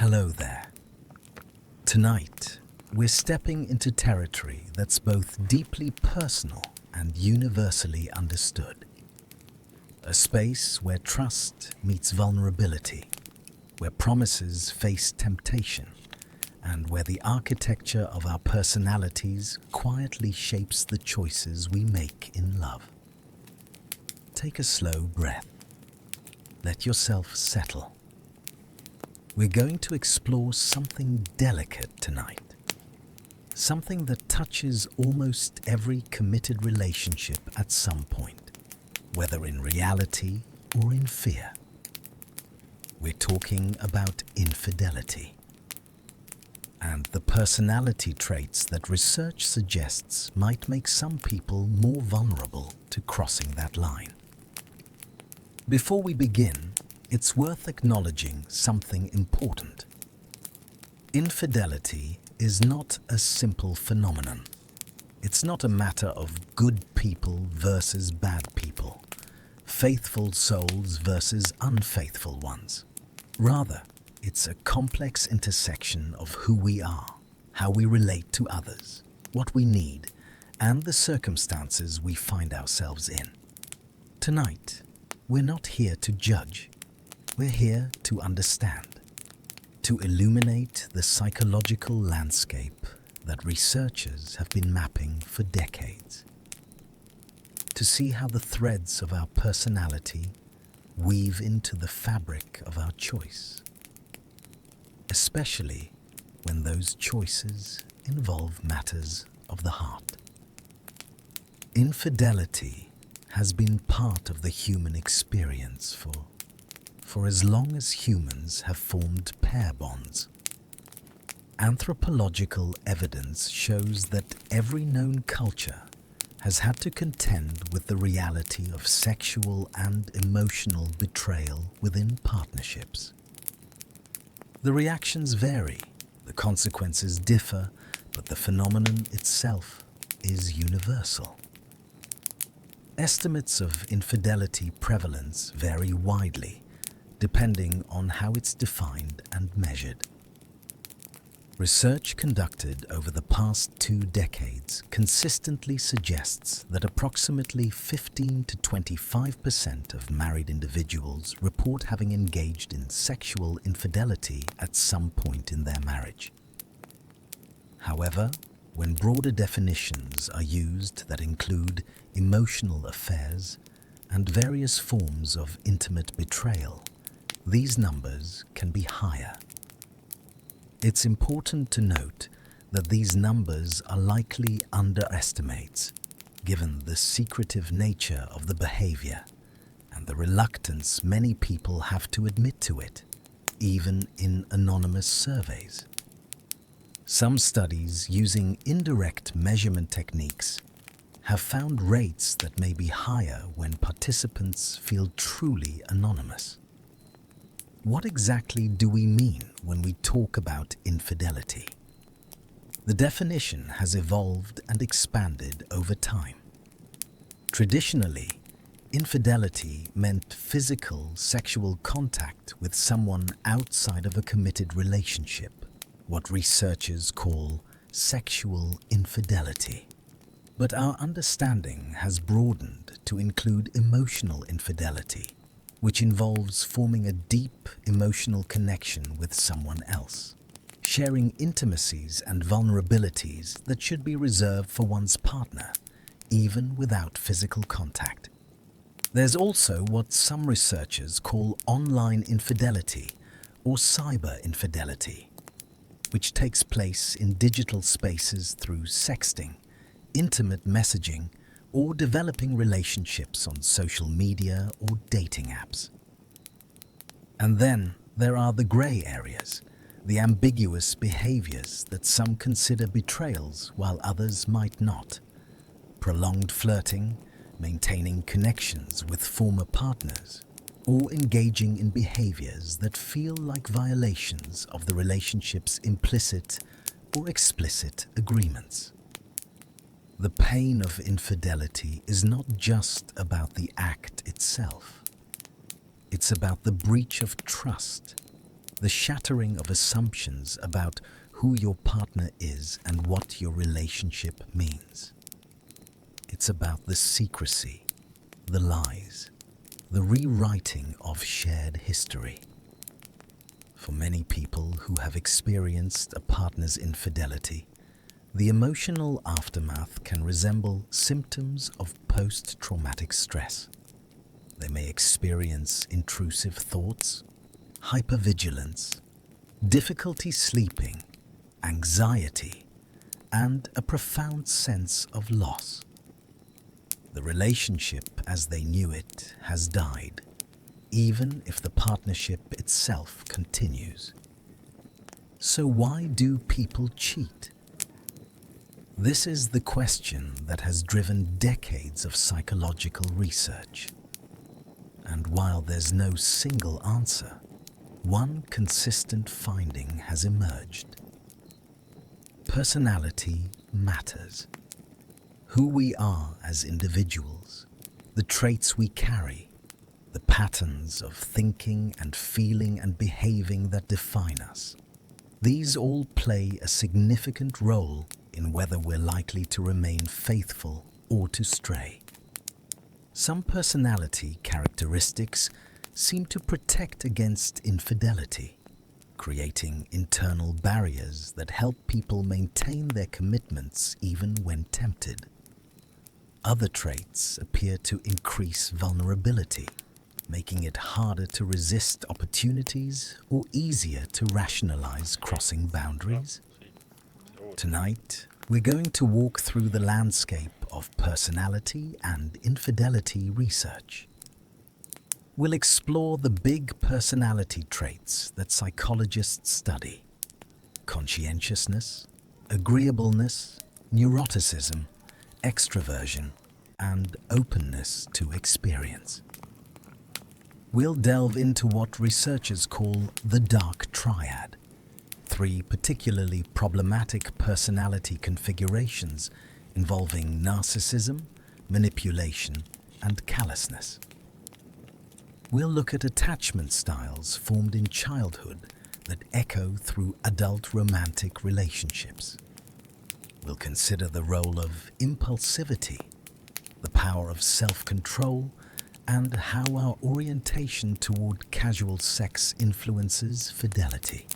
Hello there. Tonight, we're stepping into territory that's both deeply personal and universally understood. A space where trust meets vulnerability, where promises face temptation, and where the architecture of our personalities quietly shapes the choices we make in love. Take a slow breath. Let yourself settle. We're going to explore something delicate tonight. Something that touches almost every committed relationship at some point, whether in reality or in fear. We're talking about infidelity and the personality traits that research suggests might make some people more vulnerable to crossing that line. Before we begin, it's worth acknowledging something important. Infidelity is not a simple phenomenon. It's not a matter of good people versus bad people, faithful souls versus unfaithful ones. Rather, it's a complex intersection of who we are, how we relate to others, what we need, and the circumstances we find ourselves in. Tonight, we're not here to judge. We're here to understand, to illuminate the psychological landscape that researchers have been mapping for decades, to see how the threads of our personality weave into the fabric of our choice, especially when those choices involve matters of the heart. Infidelity has been part of the human experience for as long as humans have formed pair bonds. Anthropological evidence shows that every known culture has had to contend with the reality of sexual and emotional betrayal within partnerships. The reactions vary, the consequences differ, but the phenomenon itself is universal. Estimates of infidelity prevalence vary widely, depending on how it's defined and measured. Research conducted over the past 2 decades consistently suggests that approximately 15 to 25% of married individuals report having engaged in sexual infidelity at some point in their marriage. However, when broader definitions are used that include emotional affairs and various forms of intimate betrayal, these numbers can be higher. It's important to note that these numbers are likely underestimates, given the secretive nature of the behavior and the reluctance many people have to admit to it, even in anonymous surveys. Some studies using indirect measurement techniques have found rates that may be higher when participants feel truly anonymous. What exactly do we mean when we talk about infidelity? The definition has evolved and expanded over time. Traditionally, infidelity meant physical sexual contact with someone outside of a committed relationship, what researchers call sexual infidelity. But our understanding has broadened to include emotional infidelity, which involves forming a deep emotional connection with someone else, sharing intimacies and vulnerabilities that should be reserved for one's partner, even without physical contact. There's also what some researchers call online infidelity or cyber infidelity, which takes place in digital spaces through sexting, intimate messaging, or developing relationships on social media or dating apps. And then there are the grey areas, the ambiguous behaviors that some consider betrayals while others might not. Prolonged flirting, maintaining connections with former partners, or engaging in behaviors that feel like violations of the relationship's implicit or explicit agreements. The pain of infidelity is not just about the act itself. It's about the breach of trust, the shattering of assumptions about who your partner is and what your relationship means. It's about the secrecy, the lies, the rewriting of shared history. For many people who have experienced a partner's infidelity, the emotional aftermath can resemble symptoms of post-traumatic stress. They may experience intrusive thoughts, hypervigilance, difficulty sleeping, anxiety, and a profound sense of loss. The relationship as they knew it has died, even if the partnership itself continues. So why do people cheat? This is the question that has driven decades of psychological research. And while there's no single answer, one consistent finding has emerged. Personality matters. Who we are as individuals, the traits we carry, the patterns of thinking and feeling and behaving that define us. These all play a significant role in whether we're likely to remain faithful or to stray. Some personality characteristics seem to protect against infidelity, creating internal barriers that help people maintain their commitments even when tempted. Other traits appear to increase vulnerability, making it harder to resist opportunities or easier to rationalize crossing boundaries. Tonight, we're going to walk through the landscape of personality and infidelity research. We'll explore the big personality traits that psychologists study: conscientiousness, agreeableness, neuroticism, extroversion, and openness to experience. We'll delve into what researchers call the dark triad, 3 particularly problematic personality configurations involving narcissism, manipulation, and callousness. We'll look at attachment styles formed in childhood that echo through adult romantic relationships. We'll consider the role of impulsivity, the power of self-control, and how our orientation toward casual sex influences fidelity.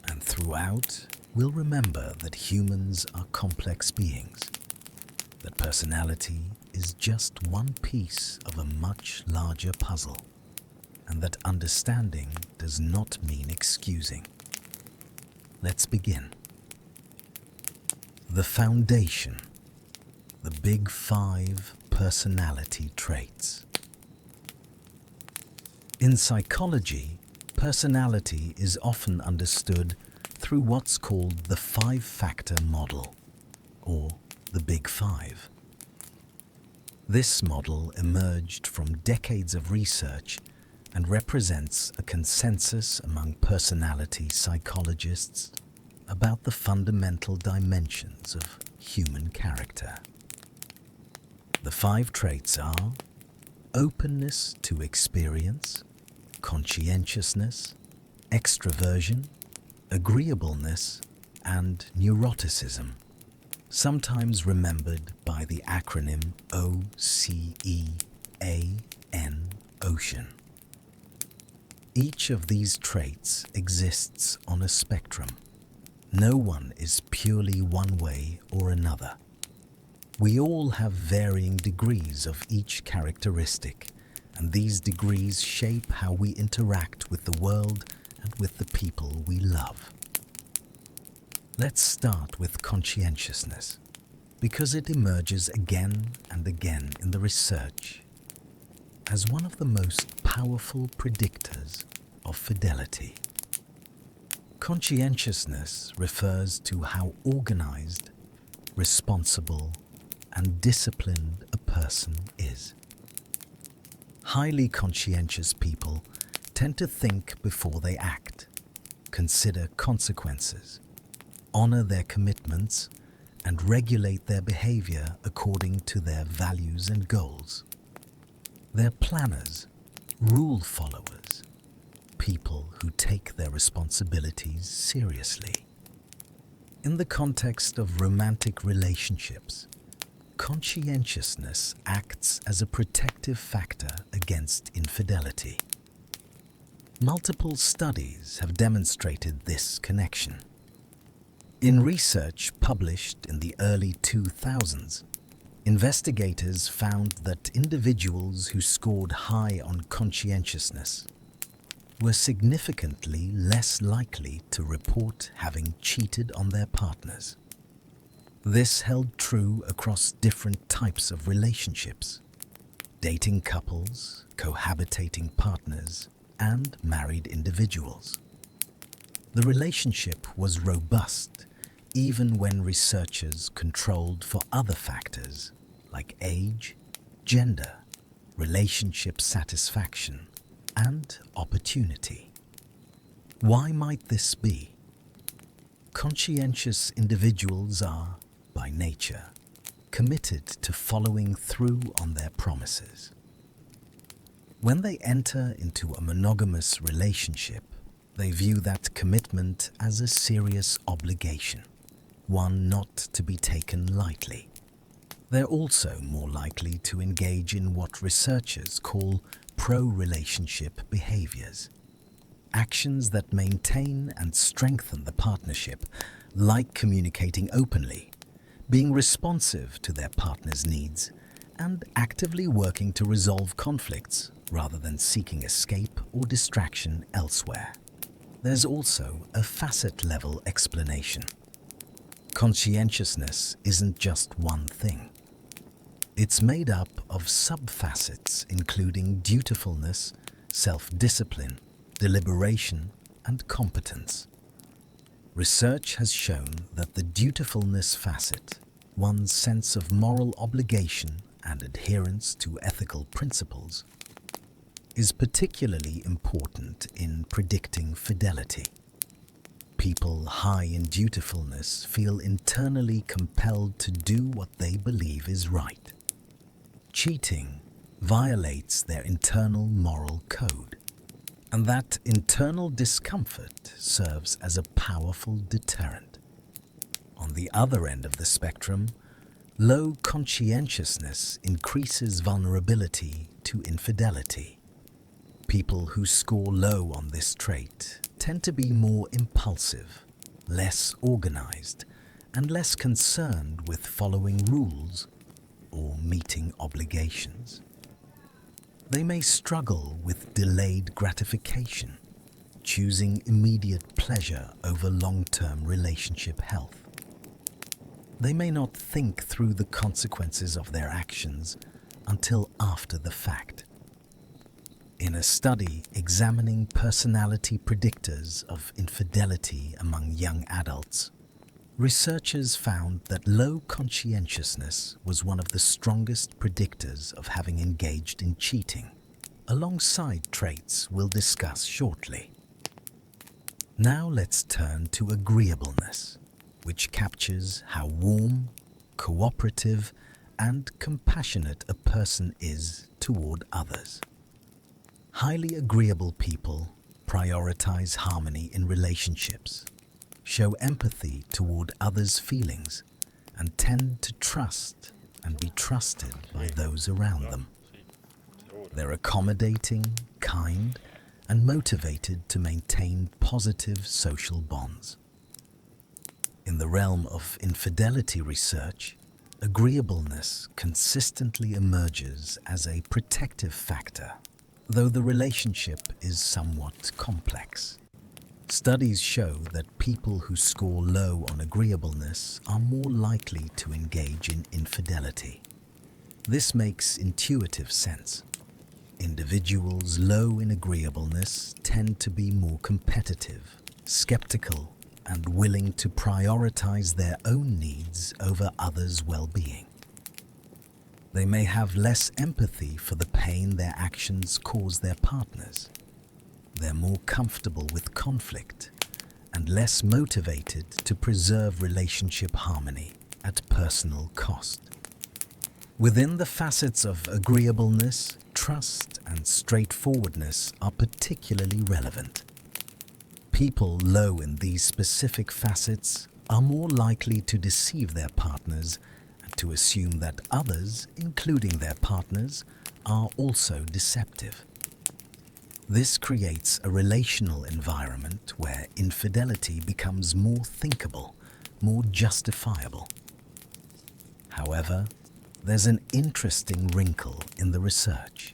And throughout, we'll remember that humans are complex beings, that personality is just one piece of a much larger puzzle, and that understanding does not mean excusing. Let's begin. The foundation, the big 5 personality traits. In psychology, personality is often understood through what's called the 5-factor model, or the Big 5. This model emerged from decades of research and represents a consensus among personality psychologists about the fundamental dimensions of human character. The 5 traits are openness to experience, conscientiousness, extroversion, agreeableness, and neuroticism, sometimes remembered by the acronym OCEAN, Ocean. Each of these traits exists on a spectrum. No one is purely one way or another. We all have varying degrees of each characteristic, and these degrees shape how we interact with the world and with the people we love. Let's start with conscientiousness, because it emerges again and again in the research as one of the most powerful predictors of fidelity. Conscientiousness refers to how organized, responsible, and disciplined a person is. Highly conscientious people tend to think before they act, consider consequences, honor their commitments, and regulate their behavior according to their values and goals. They're planners, rule followers, people who take their responsibilities seriously. In the context of romantic relationships, conscientiousness acts as a protective factor against infidelity. Multiple studies have demonstrated this connection. In research published in the early 2000s, investigators found that individuals who scored high on conscientiousness were significantly less likely to report having cheated on their partners. This held true across different types of relationships: dating couples, cohabitating partners, and married individuals. The relationship was robust even when researchers controlled for other factors like age, gender, relationship satisfaction, and opportunity. Why might this be? Conscientious individuals are, by nature, committed to following through on their promises. When they enter into a monogamous relationship, they view that commitment as a serious obligation, one not to be taken lightly. They're also more likely to engage in what researchers call pro-relationship behaviors, actions that maintain and strengthen the partnership, like communicating openly, being responsive to their partner's needs, and actively working to resolve conflicts rather than seeking escape or distraction elsewhere. There's also a facet-level explanation. Conscientiousness isn't just one thing. It's made up of sub-facets including dutifulness, self-discipline, deliberation, and competence. Research has shown that the dutifulness facet, one's sense of moral obligation and adherence to ethical principles, is particularly important in predicting fidelity. People high in dutifulness feel internally compelled to do what they believe is right. Cheating violates their internal moral code, and that internal discomfort serves as a powerful deterrent. On the other end of the spectrum, low conscientiousness increases vulnerability to infidelity. People who score low on this trait tend to be more impulsive, less organized, and less concerned with following rules or meeting obligations. They may struggle with delayed gratification, choosing immediate pleasure over long-term relationship health. They may not think through the consequences of their actions until after the fact. In a study examining personality predictors of infidelity among young adults, researchers found that low conscientiousness was one of the strongest predictors of having engaged in cheating, alongside traits we'll discuss shortly. Now let's turn to agreeableness, which captures how warm, cooperative, and compassionate a person is toward others. Highly agreeable people prioritize harmony in relationships, show empathy toward others' feelings, and tend to trust and be trusted by those around them. They're accommodating, kind, and motivated to maintain positive social bonds. In the realm of infidelity research, agreeableness consistently emerges as a protective factor, though the relationship is somewhat complex. Studies show that people who score low on agreeableness are more likely to engage in infidelity. This makes intuitive sense. Individuals low in agreeableness tend to be more competitive, skeptical, and willing to prioritize their own needs over others' well-being. They may have less empathy for the pain their actions cause their partners. They're more comfortable with conflict and less motivated to preserve relationship harmony at personal cost. Within the facets of agreeableness, trust and straightforwardness are particularly relevant. People low in these specific facets are more likely to deceive their partners and to assume that others, including their partners, are also deceptive. This creates a relational environment where infidelity becomes more thinkable, more justifiable. However, there's an interesting wrinkle in the research.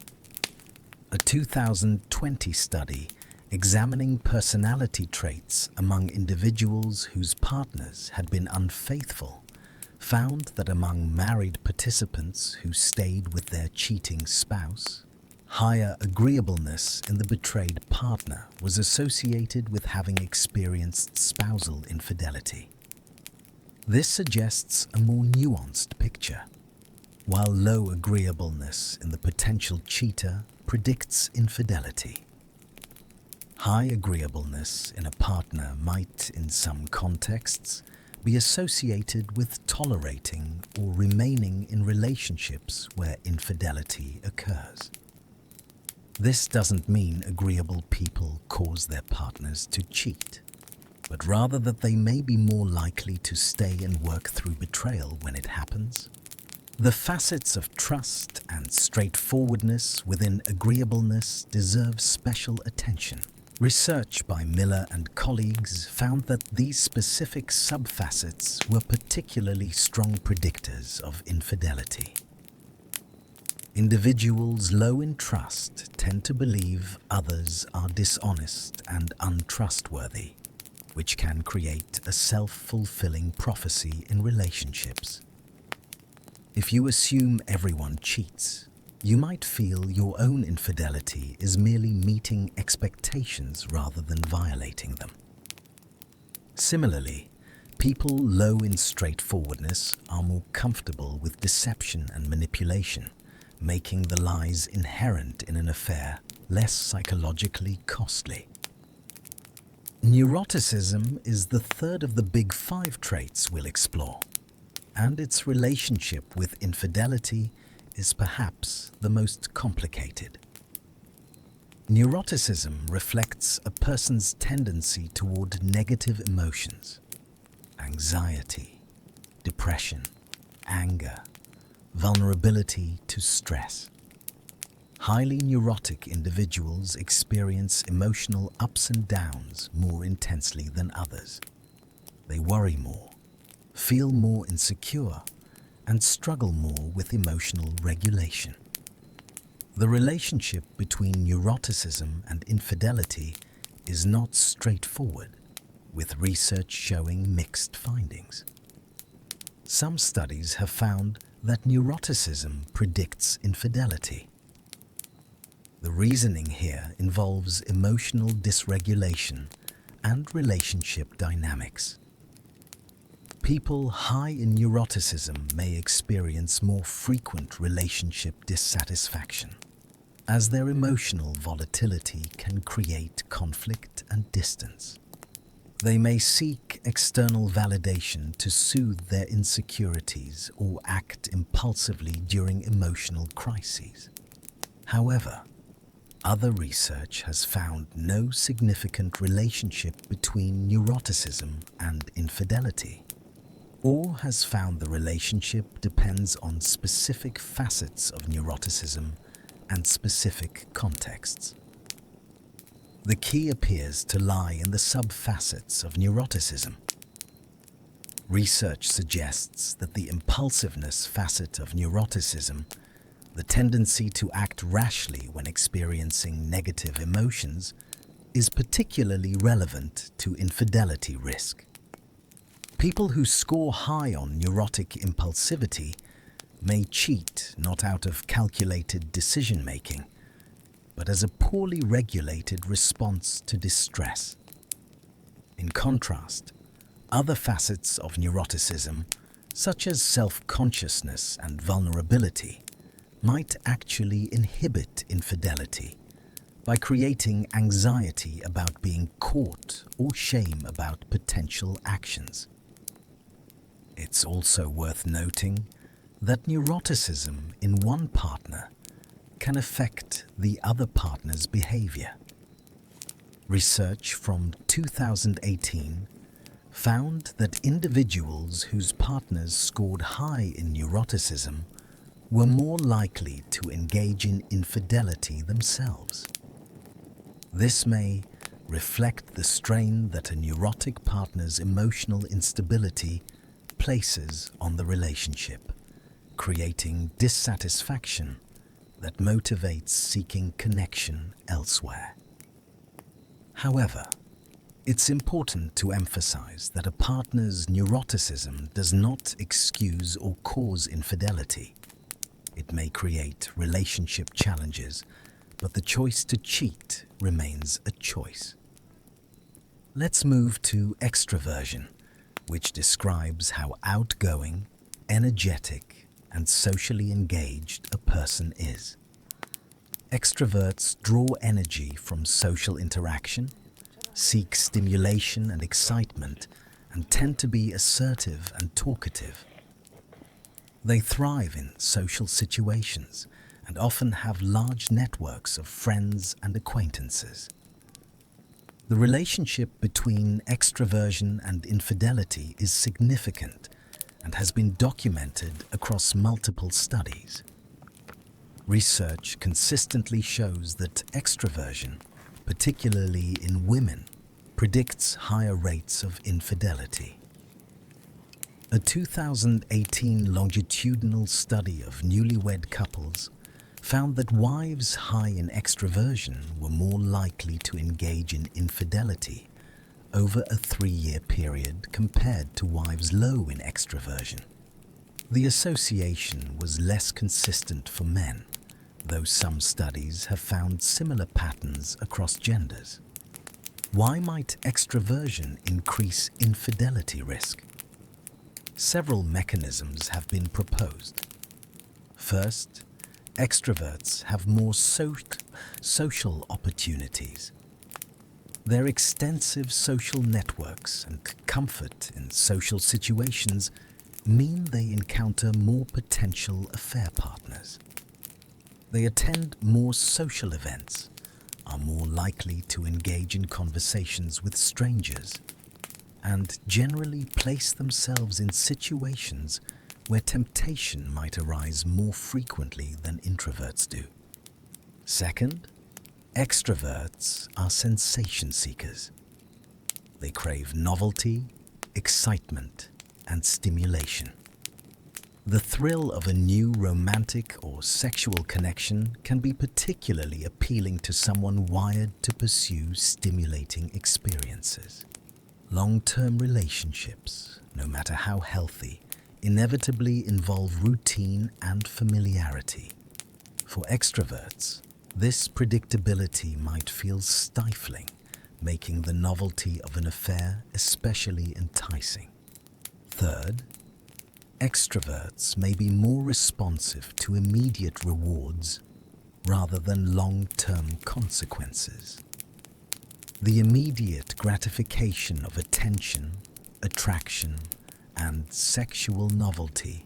A 2020 study examining personality traits among individuals whose partners had been unfaithful found that among married participants who stayed with their cheating spouse, higher agreeableness in the betrayed partner was associated with having experienced spousal infidelity. This suggests a more nuanced picture. While low agreeableness in the potential cheater predicts infidelity, high agreeableness in a partner might, in some contexts, be associated with tolerating or remaining in relationships where infidelity occurs. This doesn't mean agreeable people cause their partners to cheat, but rather that they may be more likely to stay and work through betrayal when it happens. The facets of trust and straightforwardness within agreeableness deserve special attention. Research by Miller and colleagues found that these specific subfacets were particularly strong predictors of infidelity. Individuals low in trust tend to believe others are dishonest and untrustworthy, which can create a self-fulfilling prophecy in relationships. If you assume everyone cheats, you might feel your own infidelity is merely meeting expectations rather than violating them. Similarly, people low in straightforwardness are more comfortable with deception and manipulation, making the lies inherent in an affair less psychologically costly. Neuroticism is the third of the big 5 traits we'll explore, and its relationship with infidelity is perhaps the most complicated. Neuroticism reflects a person's tendency toward negative emotions, anxiety, depression, anger, vulnerability to stress. Highly neurotic individuals experience emotional ups and downs more intensely than others. They worry more, feel more insecure, and struggle more with emotional regulation. The relationship between neuroticism and infidelity is not straightforward, with research showing mixed findings. Some studies have found that neuroticism predicts infidelity. The reasoning here involves emotional dysregulation and relationship dynamics. People high in neuroticism may experience more frequent relationship dissatisfaction, as their emotional volatility can create conflict and distance. They may seek external validation to soothe their insecurities or act impulsively during emotional crises. However, other research has found no significant relationship between neuroticism and infidelity, or has found the relationship depends on specific facets of neuroticism and specific contexts. The key appears to lie in the subfacets of neuroticism. Research suggests that the impulsiveness facet of neuroticism, the tendency to act rashly when experiencing negative emotions, is particularly relevant to infidelity risk. People who score high on neurotic impulsivity may cheat not out of calculated decision-making, but as a poorly regulated response to distress. In contrast, other facets of neuroticism, such as self-consciousness and vulnerability, might actually inhibit infidelity by creating anxiety about being caught or shame about potential actions. It's also worth noting that neuroticism in one partner can affect the other partner's behavior. Research from 2018 found that individuals whose partners scored high in neuroticism were more likely to engage in infidelity themselves. This may reflect the strain that a neurotic partner's emotional instability places on the relationship, creating dissatisfaction that motivates seeking connection elsewhere. However, it's important to emphasize that a partner's neuroticism does not excuse or cause infidelity. It may create relationship challenges, but the choice to cheat remains a choice. Let's move to extroversion, which describes how outgoing, energetic, and socially engaged a person is. Extroverts draw energy from social interaction, seek stimulation and excitement, and tend to be assertive and talkative. They thrive in social situations and often have large networks of friends and acquaintances. The relationship between extroversion and infidelity is significant and has been documented across multiple studies. Research consistently shows that extroversion, particularly in women, predicts higher rates of infidelity. A 2018 longitudinal study of newlywed couples found that wives high in extroversion were more likely to engage in infidelity over a 3-year period compared to wives low in extroversion. The association was less consistent for men, though some studies have found similar patterns across genders. Why might extroversion increase infidelity risk? Several mechanisms have been proposed. First, extroverts have more social opportunities. Their extensive social networks and comfort in social situations mean they encounter more potential affair partners. They attend more social events, are more likely to engage in conversations with strangers, and generally place themselves in situations where temptation might arise more frequently than introverts do. Second, extroverts are sensation seekers. They crave novelty, excitement, and stimulation. The thrill of a new romantic or sexual connection can be particularly appealing to someone wired to pursue stimulating experiences. Long-term relationships, no matter how healthy, inevitably involve routine and familiarity. For extroverts, this predictability might feel stifling, making the novelty of an affair especially enticing. Third, extroverts may be more responsive to immediate rewards rather than long-term consequences. The immediate gratification of attention, attraction, and sexual novelty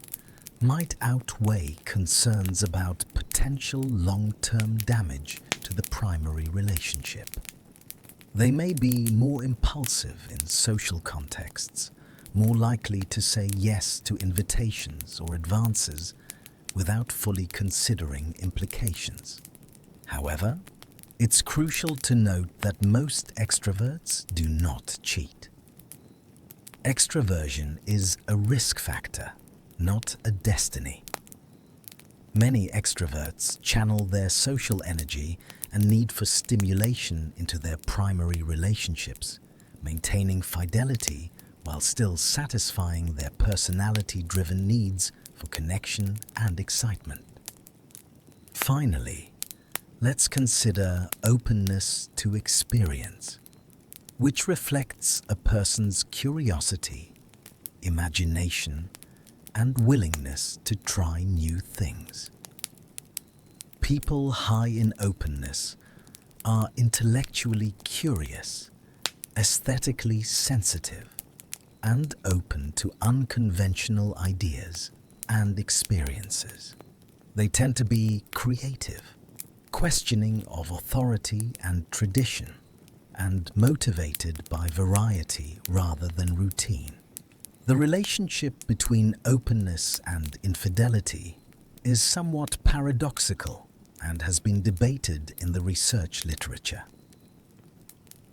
might outweigh concerns about potential long-term damage to the primary relationship. They may be more impulsive in social contexts, more likely to say yes to invitations or advances without fully considering implications. However, it's crucial to note that most extroverts do not cheat. Extroversion is a risk factor, not a destiny. Many extroverts channel their social energy and need for stimulation into their primary relationships, maintaining fidelity while still satisfying their personality-driven needs for connection and excitement. Finally, let's consider openness to experience, which reflects a person's curiosity, imagination, and willingness to try new things. People high in openness are intellectually curious, aesthetically sensitive, and open to unconventional ideas. and experiences. They tend to be creative, questioning of authority and tradition, and motivated by variety rather than routine. The relationship between openness and infidelity is somewhat paradoxical and has been debated in the research literature.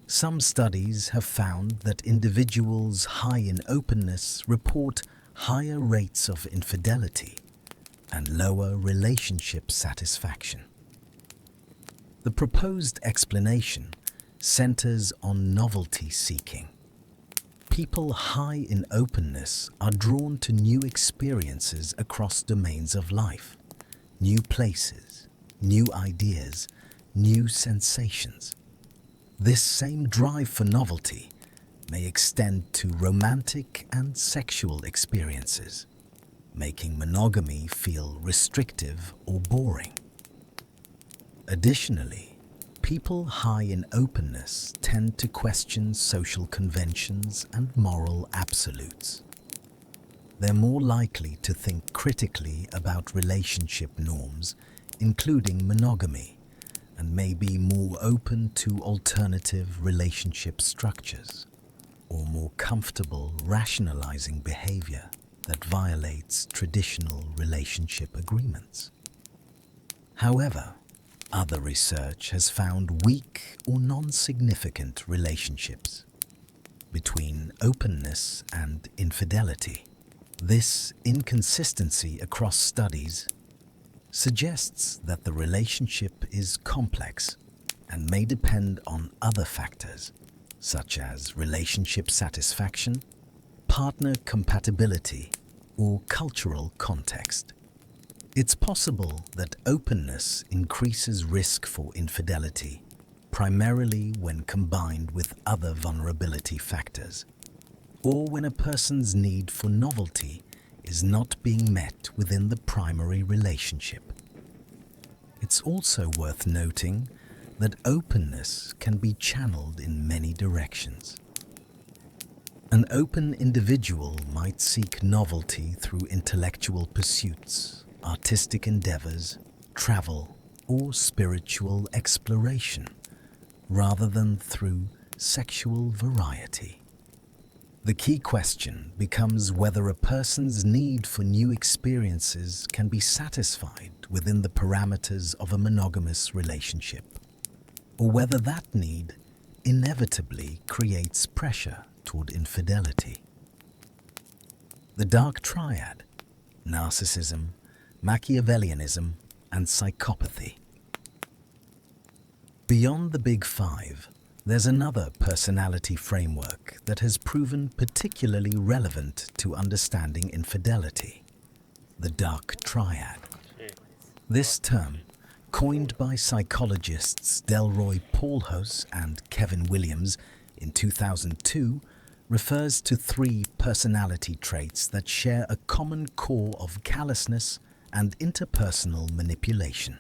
Some studies have found that individuals high in openness report higher rates of infidelity and lower relationship satisfaction. The proposed explanation centers on novelty seeking. People high in openness are drawn to new experiences across domains of life, new places, new ideas, new sensations. This same drive for novelty may extend to romantic and sexual experiences, making monogamy feel restrictive or boring. Additionally, people high in openness tend to question social conventions and moral absolutes. They're more likely to think critically about relationship norms, including monogamy, and may be more open to alternative relationship structures, or more comfortable rationalizing behavior that violates traditional relationship agreements. However, other research has found weak or non-significant relationships between openness and infidelity. This inconsistency across studies suggests that the relationship is complex and may depend on other factors such as relationship satisfaction, partner compatibility, or cultural context. It's possible that openness increases risk for infidelity, primarily when combined with other vulnerability factors, or when a person's need for novelty is not being met within the primary relationship. It's also worth noting that openness can be channeled in many directions. An open individual might seek novelty through intellectual pursuits, artistic endeavors, travel, or spiritual exploration, rather than through sexual variety. The key question becomes whether a person's need for new experiences can be satisfied within the parameters of a monogamous relationship, or whether that need inevitably creates pressure toward infidelity. The dark triad, narcissism, Machiavellianism, and psychopathy. Beyond the big five, there's another personality framework that has proven particularly relevant to understanding infidelity: the dark triad. This term, coined by psychologists Delroy Paulhos and Kevin Williams in 2002, refers to three personality traits that share a common core of callousness and interpersonal manipulation: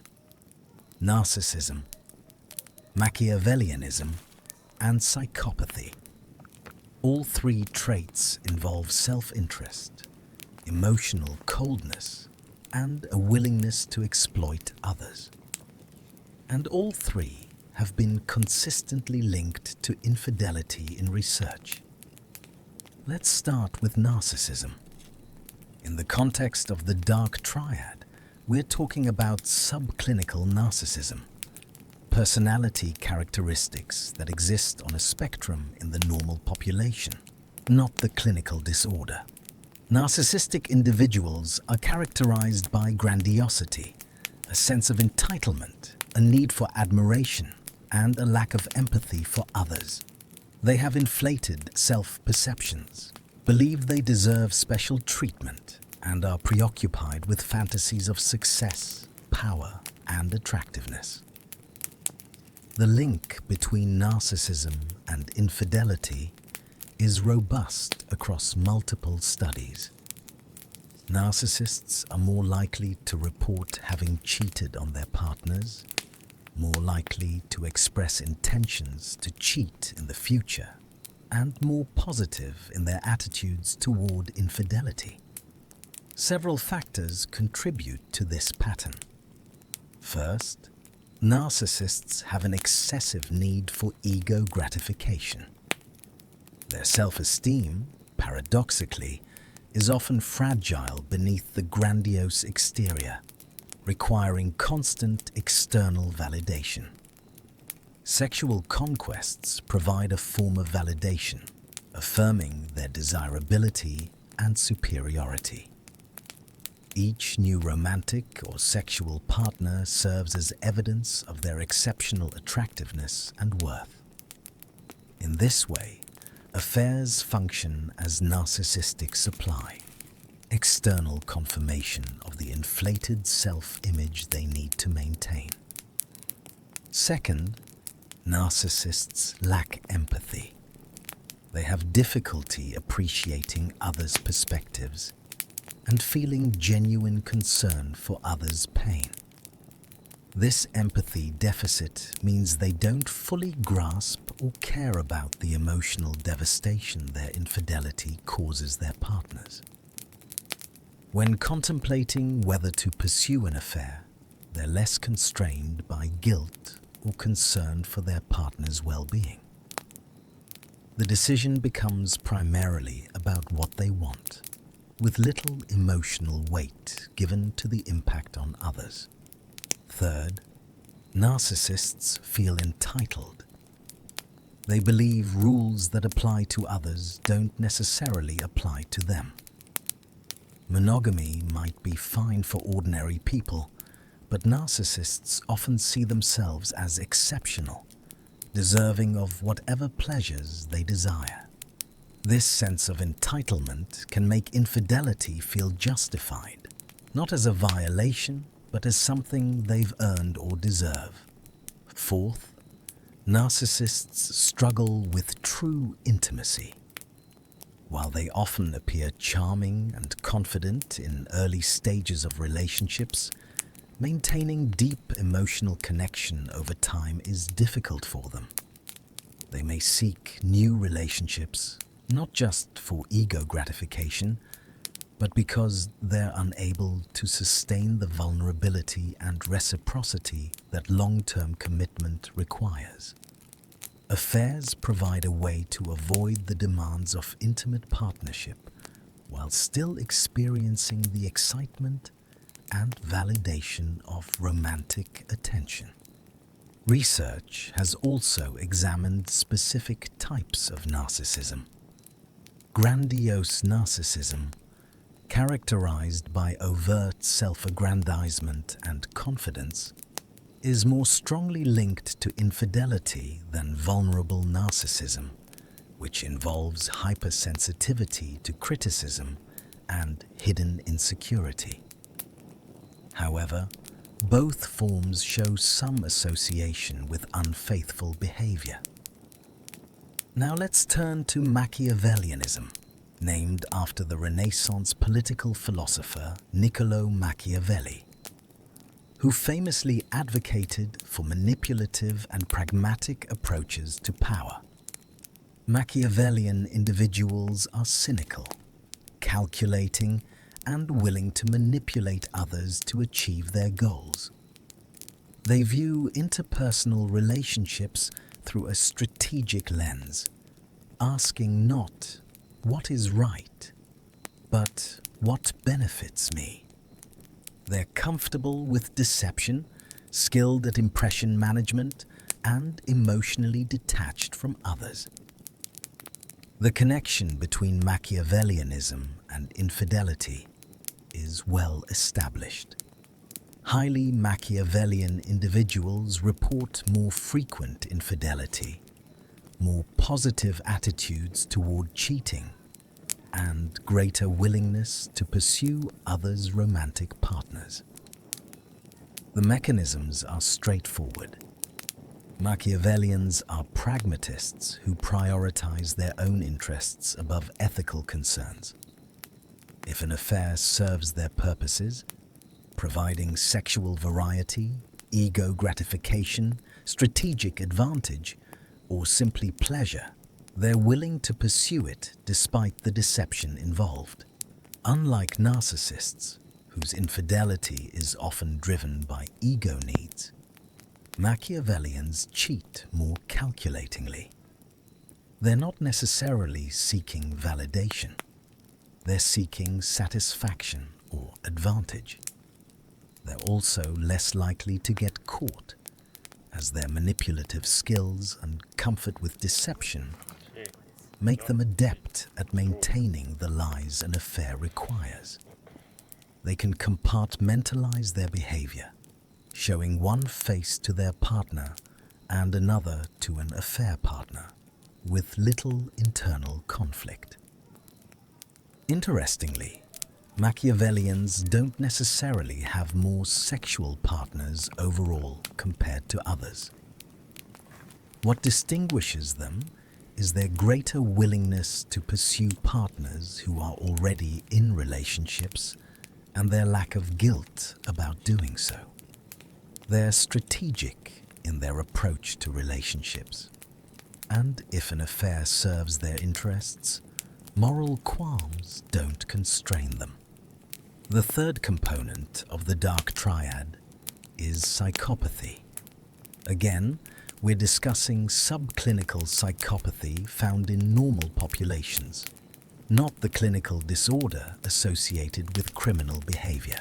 narcissism, Machiavellianism, and psychopathy. All three traits involve self-interest, emotional coldness, and a willingness to exploit others. And all three have been consistently linked to infidelity in research. Let's start with narcissism. In the context of the dark triad, we're talking about subclinical narcissism, personality characteristics that exist on a spectrum in the normal population, not the clinical disorder. Narcissistic individuals are characterized by grandiosity, a sense of entitlement, a need for admiration, and a lack of empathy for others. They have inflated self-perceptions, believe they deserve special treatment, and are preoccupied with fantasies of success, power, and attractiveness. The link between narcissism and infidelity is robust across multiple studies. Narcissists are more likely to report having cheated on their partners, more likely to express intentions to cheat in the future, and more positive in their attitudes toward infidelity. Several factors contribute to this pattern. First, narcissists have an excessive need for ego gratification. Their self-esteem, paradoxically, is often fragile beneath the grandiose exterior, requiring constant external validation. Sexual conquests provide a form of validation, affirming their desirability and superiority. Each new romantic or sexual partner serves as evidence of their exceptional attractiveness and worth. In this way, affairs function as narcissistic supply, external confirmation of the inflated self-image they need to maintain. Second, narcissists lack empathy. They have difficulty appreciating others' perspectives and feeling genuine concern for others' pain. This empathy deficit means they don't fully grasp or care about the emotional devastation their infidelity causes their partners. When contemplating whether to pursue an affair, they're less constrained by guilt or concern for their partner's well-being. The decision becomes primarily about what they want, with little emotional weight given to the impact on others. Third, narcissists feel entitled. They believe rules that apply to others don't necessarily apply to them. Monogamy might be fine for ordinary people, but narcissists often see themselves as exceptional, deserving of whatever pleasures they desire. This sense of entitlement can make infidelity feel justified, not as a violation, but as something they've earned or deserve. Fourth, narcissists struggle with true intimacy. While they often appear charming and confident in early stages of relationships, maintaining deep emotional connection over time is difficult for them. They may seek new relationships, not just for ego gratification, but because they're unable to sustain the vulnerability and reciprocity that long-term commitment requires. Affairs provide a way to avoid the demands of intimate partnership while still experiencing the excitement and validation of romantic attention. Research has also examined specific types of narcissism. Grandiose narcissism, characterized by overt self-aggrandizement and confidence, is more strongly linked to infidelity than vulnerable narcissism, which involves hypersensitivity to criticism and hidden insecurity. However, both forms show some association with unfaithful behavior. Now let's turn to Machiavellianism, named after the Renaissance political philosopher Niccolo Machiavelli, who famously advocated for manipulative and pragmatic approaches to power. Machiavellian individuals are cynical, calculating, and willing to manipulate others to achieve their goals. They view interpersonal relationships through a strategic lens, asking not what is right, but what benefits me. They're comfortable with deception, skilled at impression management, and emotionally detached from others. The connection between Machiavellianism and infidelity is well established. Highly Machiavellian individuals report more frequent infidelity, more positive attitudes toward cheating, and greater willingness to pursue others' romantic partners. The mechanisms are straightforward. Machiavellians are pragmatists who prioritize their own interests above ethical concerns. If an affair serves their purposes, providing sexual variety, ego gratification, strategic advantage, or simply pleasure, they're willing to pursue it despite the deception involved. Unlike narcissists, whose infidelity is often driven by ego needs, Machiavellians cheat more calculatingly. They're not necessarily seeking validation. They're seeking satisfaction or advantage. They're also less likely to get caught, as their manipulative skills and comfort with deception make them adept at maintaining the lies an affair requires. They can compartmentalize their behavior, showing one face to their partner and another to an affair partner, with little internal conflict. Interestingly, Machiavellians don't necessarily have more sexual partners overall compared to others. What distinguishes them is their greater willingness to pursue partners who are already in relationships and their lack of guilt about doing so. They're strategic in their approach to relationships, and if an affair serves their interests, moral qualms don't constrain them. The third component of the dark triad is psychopathy. Again, we're discussing subclinical psychopathy found in normal populations, not the clinical disorder associated with criminal behavior.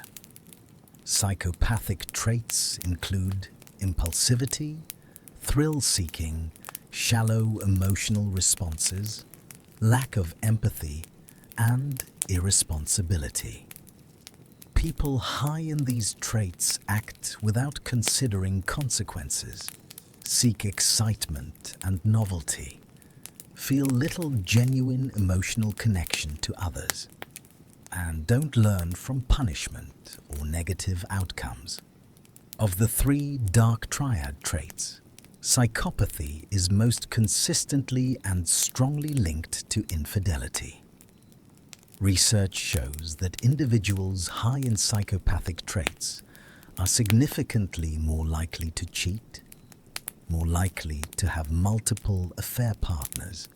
Psychopathic traits include impulsivity, thrill-seeking, shallow emotional responses, lack of empathy, and irresponsibility. People high in these traits act without considering consequences, seek excitement and novelty, feel little genuine emotional connection to others, and don't learn from punishment or negative outcomes. Of the three dark triad traits, psychopathy is most consistently and strongly linked to infidelity. Research shows that individuals high in psychopathic traits are significantly more likely to cheat, more likely to have multiple affair partners,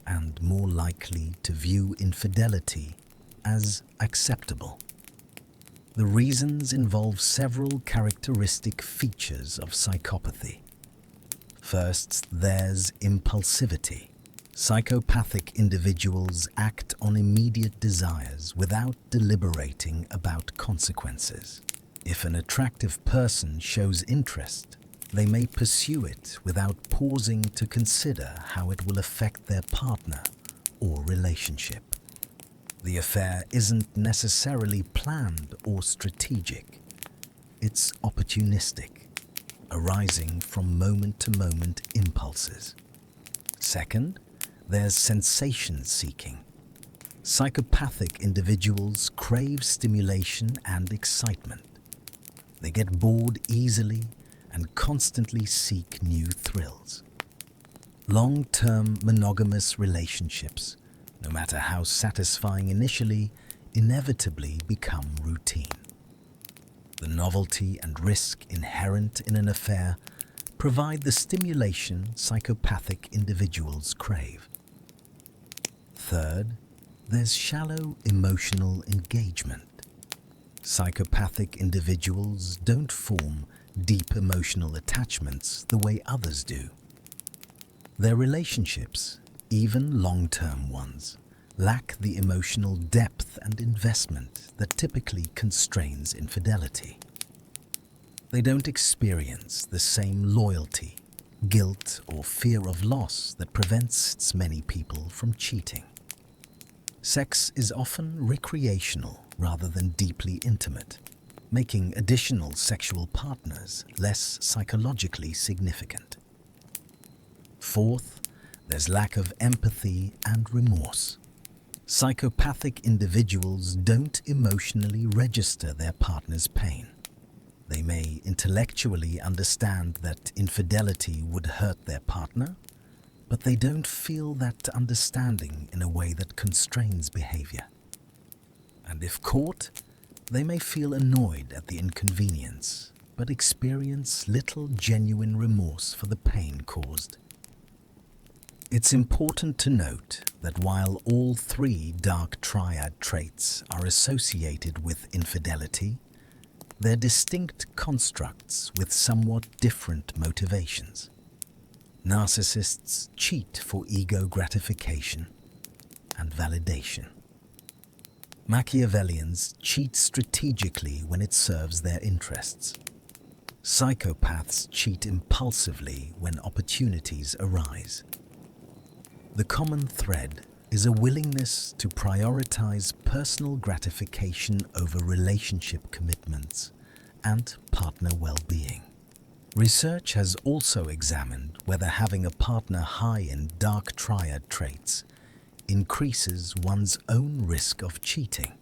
and more likely to view infidelity as acceptable. The reasons involve several characteristic features of psychopathy. First, there's impulsivity. Psychopathic individuals act on immediate desires without deliberating about consequences. If an attractive person shows interest, they may pursue it without pausing to consider how it will affect their partner or relationship. The affair isn't necessarily planned or strategic. It's opportunistic, arising from moment-to-moment impulses. Second, there's sensation seeking. Psychopathic individuals crave stimulation and excitement. They get bored easily and constantly seek new thrills. Long-term monogamous relationships, no matter how satisfying initially, inevitably become routine. The novelty and risk inherent in an affair provide the stimulation psychopathic individuals crave. Third, there's shallow emotional engagement. Psychopathic individuals don't form deep emotional attachments the way others do. Their relationships, even long-term ones, lack the emotional depth and investment that typically constrains infidelity. They don't experience the same loyalty, guilt, or fear of loss that prevents many people from cheating. Sex is often recreational rather than deeply intimate, making additional sexual partners less psychologically significant. Fourth, there's lack of empathy and remorse. Psychopathic individuals don't emotionally register their partner's pain. They may intellectually understand that infidelity would hurt their partner, but they don't feel that understanding in a way that constrains behavior. And if caught, they may feel annoyed at the inconvenience, but experience little genuine remorse for the pain caused. It's important to note that while all three dark triad traits are associated with infidelity, they're distinct constructs with somewhat different motivations. Narcissists cheat for ego gratification and validation. Machiavellians cheat strategically when it serves their interests. Psychopaths cheat impulsively when opportunities arise. The common thread is a willingness to prioritize personal gratification over relationship commitments and partner well-being. Research has also examined whether having a partner high in dark triad traits increases one's own risk of cheating.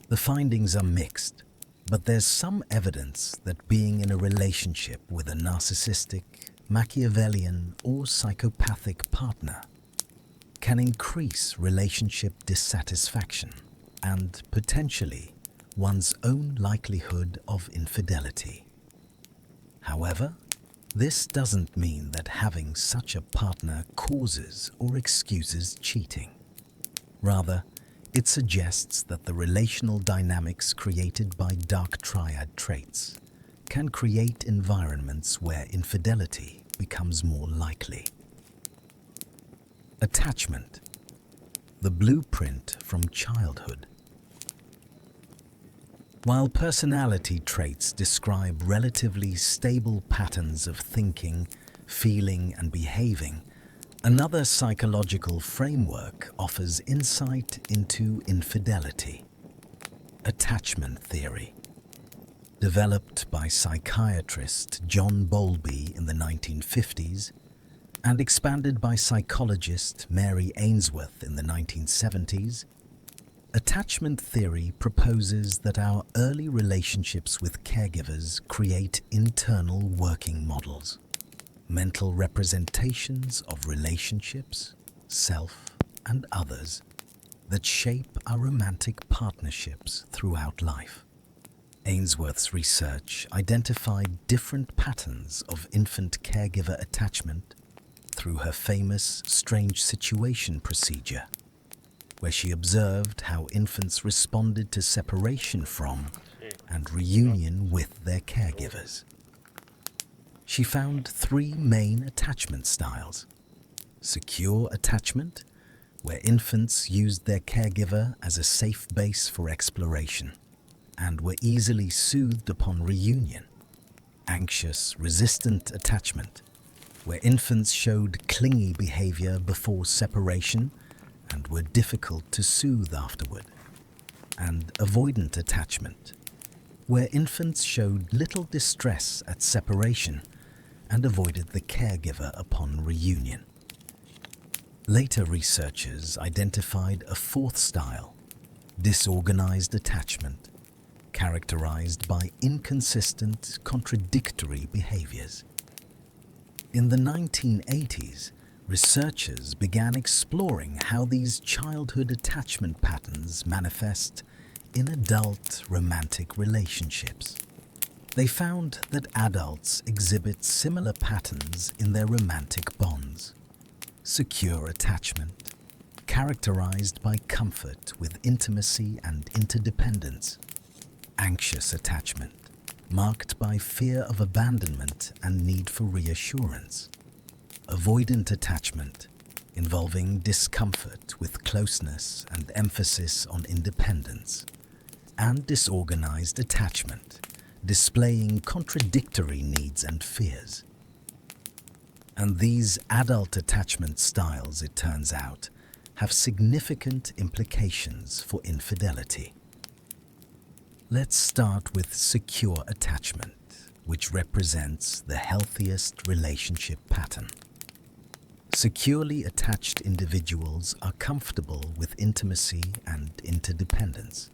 The findings are mixed, but there's some evidence that being in a relationship with a narcissistic, Machiavellian, or psychopathic partner can increase relationship dissatisfaction and, potentially, one's own likelihood of infidelity. However, this doesn't mean that having such a partner causes or excuses cheating. Rather, it suggests that the relational dynamics created by dark triad traits can create environments where infidelity becomes more likely. Attachment, the blueprint from childhood. While personality traits describe relatively stable patterns of thinking, feeling, and behaving, another psychological framework offers insight into infidelity. Attachment theory. Developed by psychiatrist John Bowlby in the 1950s and expanded by psychologist Mary Ainsworth in the 1970s, attachment theory proposes that our early relationships with caregivers create internal working models, mental representations of relationships, self, and others that shape our romantic partnerships throughout life. Ainsworth's research identified different patterns of infant caregiver attachment through her famous strange situation procedure, where she observed how infants responded to separation from and reunion with their caregivers. She found three main attachment styles: secure attachment, where infants used their caregiver as a safe base for exploration and were easily soothed upon reunion; anxious, resistant attachment, where infants showed clingy behavior before separation and were difficult to soothe afterward; and avoidant attachment, where infants showed little distress at separation and avoided the caregiver upon reunion. Later researchers identified a fourth style, disorganized attachment, characterized by inconsistent, contradictory behaviors. In the 1980s, researchers began exploring how these childhood attachment patterns manifest in adult romantic relationships. They found that adults exhibit similar patterns in their romantic bonds. Secure attachment, characterized by comfort with intimacy and interdependence. Anxious attachment, marked by fear of abandonment and need for reassurance. Avoidant attachment, involving discomfort with closeness and emphasis on independence. And disorganized attachment, displaying contradictory needs and fears. And these adult attachment styles, it turns out, have significant implications for infidelity. Let's start with secure attachment, which represents the healthiest relationship pattern. Securely attached individuals are comfortable with intimacy and interdependence.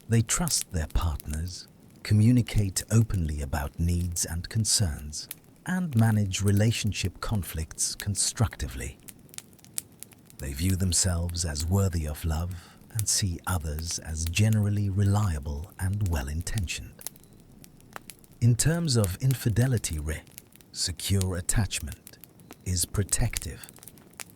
They trust their partners, communicate openly about needs and concerns, and manage relationship conflicts constructively. They view themselves as worthy of love and see others as generally reliable and well-intentioned. In terms of infidelity risk, secure attachment is protective.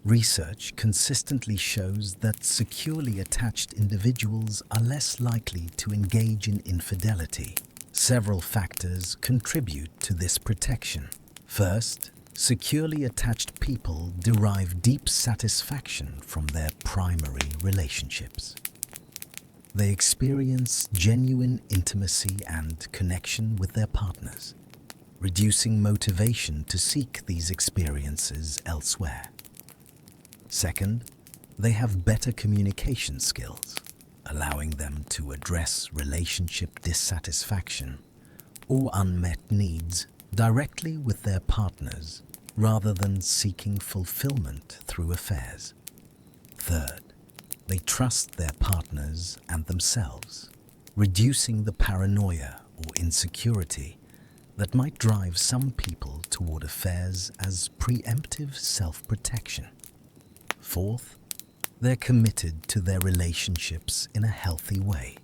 Research consistently shows that securely attached individuals are less likely to engage in infidelity. Several factors contribute to this protection. First, securely attached people derive deep satisfaction from their primary relationships. They experience genuine intimacy and connection with their partners, reducing motivation to seek these experiences elsewhere. Second, they have better communication skills, allowing them to address relationship dissatisfaction or unmet needs directly with their partners rather than seeking fulfillment through affairs. Third, they trust their partners and themselves, reducing the paranoia or insecurity that might drive some people toward affairs as preemptive self-protection. Fourth, they're committed to their relationships in a healthy way.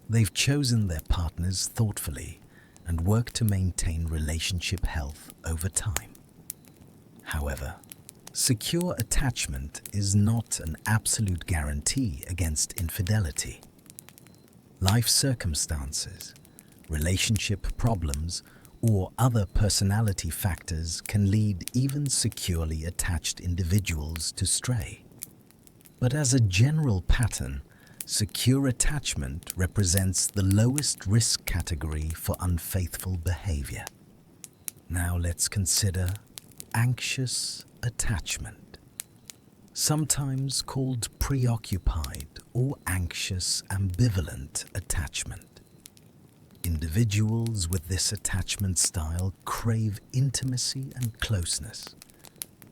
They've chosen their partners thoughtfully and work to maintain relationship health over time. However, secure attachment is not an absolute guarantee against infidelity. Life circumstances, relationship problems, or other personality factors can lead even securely attached individuals to stray. But as a general pattern, secure attachment represents the lowest risk category for unfaithful behavior. Now let's consider anxious attachment, sometimes called preoccupied or anxious ambivalent attachment. Individuals with this attachment style crave intimacy and closeness,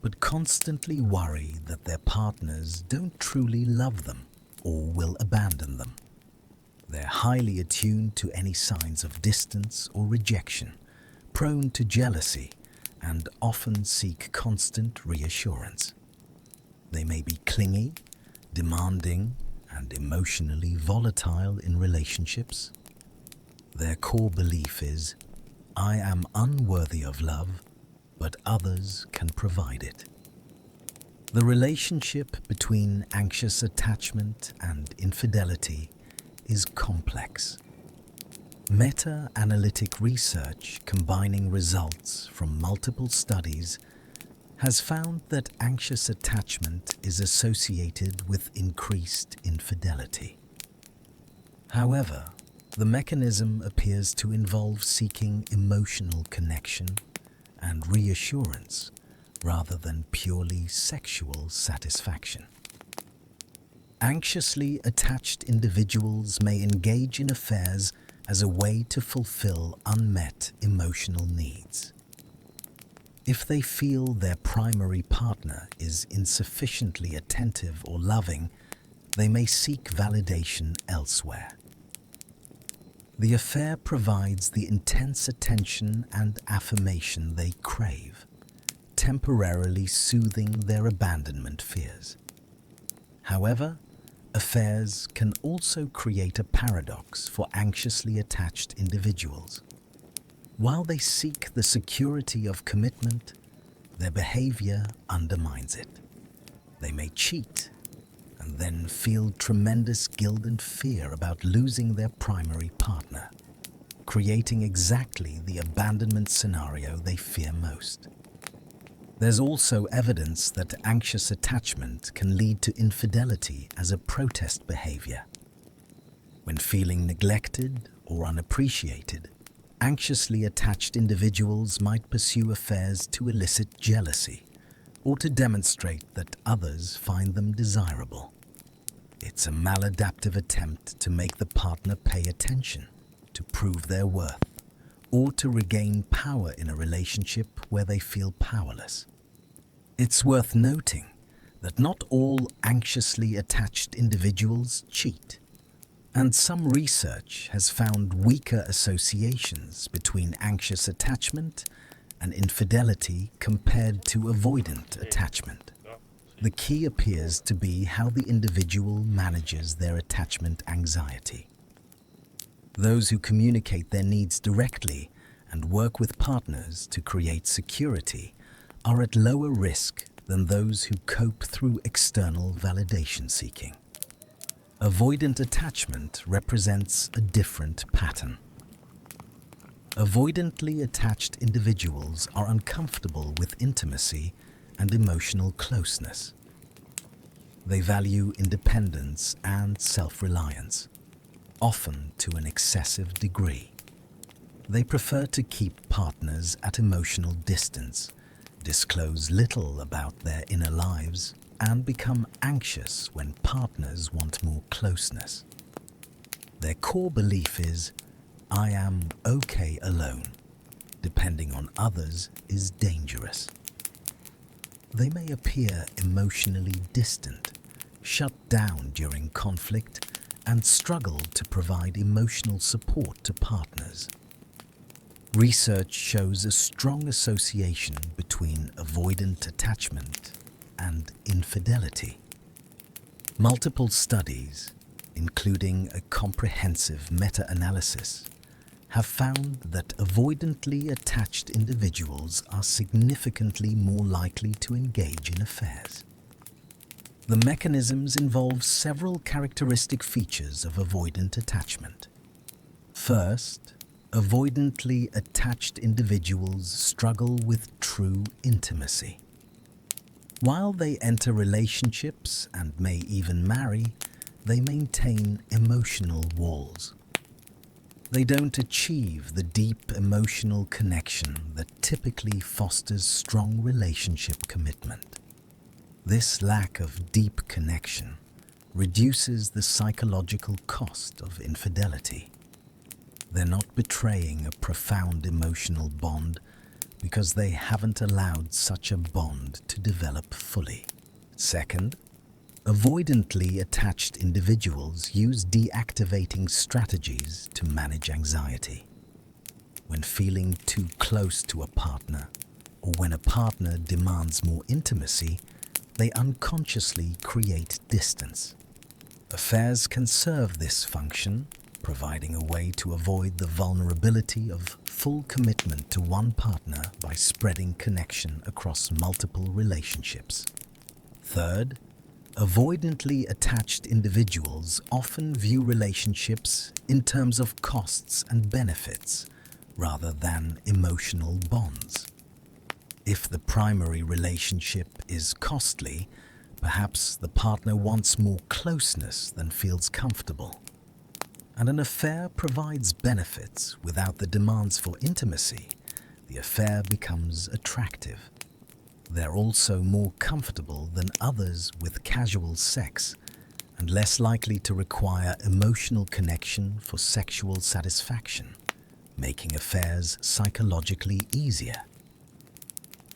but constantly worry that their partners don't truly love them or will abandon them. They're highly attuned to any signs of distance or rejection, prone to jealousy, and often seek constant reassurance. They may be clingy, demanding, and emotionally volatile in relationships. Their core belief is, I am unworthy of love, but others can provide it. The relationship between anxious attachment and infidelity is complex. Meta-analytic research combining results from multiple studies has found that anxious attachment is associated with increased infidelity. However, the mechanism appears to involve seeking emotional connection and reassurance rather than purely sexual satisfaction. Anxiously attached individuals may engage in affairs as a way to fulfill unmet emotional needs. If they feel their primary partner is insufficiently attentive or loving, they may seek validation elsewhere. The affair provides the intense attention and affirmation they crave, temporarily soothing their abandonment fears. However, affairs can also create a paradox for anxiously attached individuals. While they seek the security of commitment, their behavior undermines it. They may cheat and then feel tremendous guilt and fear about losing their primary partner, creating exactly the abandonment scenario they fear most. There's also evidence that anxious attachment can lead to infidelity as a protest behavior. When feeling neglected or unappreciated, anxiously attached individuals might pursue affairs to elicit jealousy or to demonstrate that others find them desirable. It's a maladaptive attempt to make the partner pay attention, to prove their worth, or to regain power in a relationship where they feel powerless. It's worth noting that not all anxiously attached individuals cheat, and some research has found weaker associations between anxious attachment and infidelity compared to avoidant attachment. The key appears to be how the individual manages their attachment anxiety. Those who communicate their needs directly and work with partners to create security are at lower risk than those who cope through external validation seeking. Avoidant attachment represents a different pattern. Avoidantly attached individuals are uncomfortable with intimacy and emotional closeness. They value independence and self-reliance, often to an excessive degree. They prefer to keep partners at emotional distance, disclose little about their inner lives, and become anxious when partners want more closeness. Their core belief is, "I am okay alone. Depending on others is dangerous." They may appear emotionally distant, shut down during conflict, and struggle to provide emotional support to partners. Research shows a strong association between avoidant attachment and infidelity. Multiple studies, including a comprehensive meta-analysis, have found that avoidantly attached individuals are significantly more likely to engage in affairs. The mechanisms involve several characteristic features of avoidant attachment. First, avoidantly attached individuals struggle with true intimacy. While they enter relationships and may even marry, they maintain emotional walls. They don't achieve the deep emotional connection that typically fosters strong relationship commitment. This lack of deep connection reduces the psychological cost of infidelity. They're not betraying a profound emotional bond because they haven't allowed such a bond to develop fully. Second, avoidantly attached individuals use deactivating strategies to manage anxiety. When feeling too close to a partner, or when a partner demands more intimacy, they unconsciously create distance. Affairs can serve this function, providing a way to avoid the vulnerability of full commitment to one partner by spreading connection across multiple relationships. Third, avoidantly attached individuals often view relationships in terms of costs and benefits rather than emotional bonds. If the primary relationship is costly, perhaps the partner wants more closeness than feels comfortable. And an affair provides benefits without the demands for intimacy, the affair becomes attractive. They're also more comfortable than others with casual sex and less likely to require emotional connection for sexual satisfaction, making affairs psychologically easier.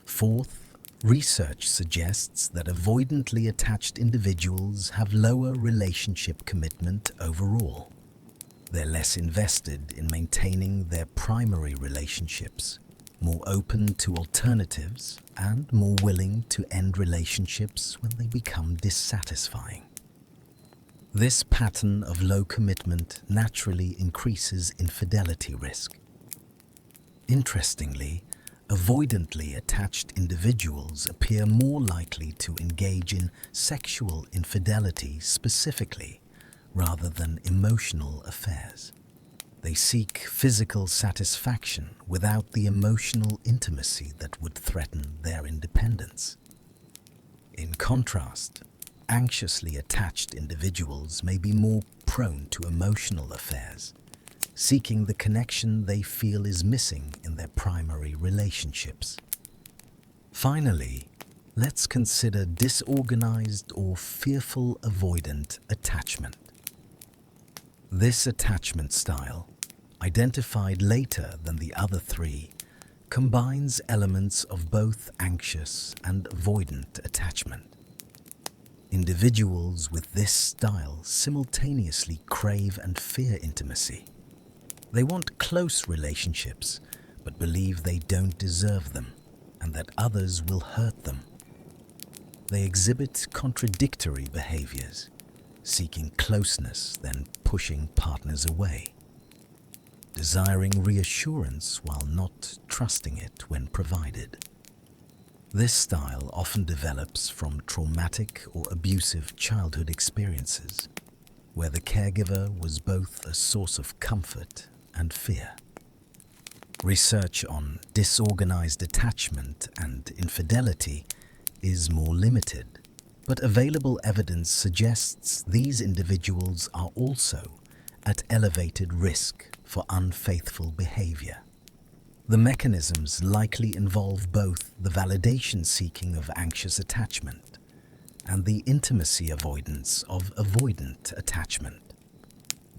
Fourth, research suggests that avoidantly attached individuals have lower relationship commitment overall. They're less invested in maintaining their primary relationships, more open to alternatives, and more willing to end relationships when they become dissatisfying. This pattern of low commitment naturally increases infidelity risk. Interestingly, avoidantly attached individuals appear more likely to engage in sexual infidelity specifically, rather than emotional affairs. They seek physical satisfaction without the emotional intimacy that would threaten their independence. In contrast, anxiously attached individuals may be more prone to emotional affairs, seeking the connection they feel is missing in their primary relationships. Finally, let's consider disorganized or fearful avoidant attachment. This attachment style, identified later than the other three, combines elements of both anxious and avoidant attachment. Individuals with this style simultaneously crave and fear intimacy. They want close relationships, but believe they don't deserve them and that others will hurt them. They exhibit contradictory behaviors, seeking closeness, then pushing partners away, desiring reassurance while not trusting it when provided. This style often develops from traumatic or abusive childhood experiences, where the caregiver was both a source of comfort and fear. Research on disorganized attachment and infidelity is more limited, but available evidence suggests these individuals are also at elevated risk for unfaithful behavior. The mechanisms likely involve both the validation seeking of anxious attachment and the intimacy avoidance of avoidant attachment.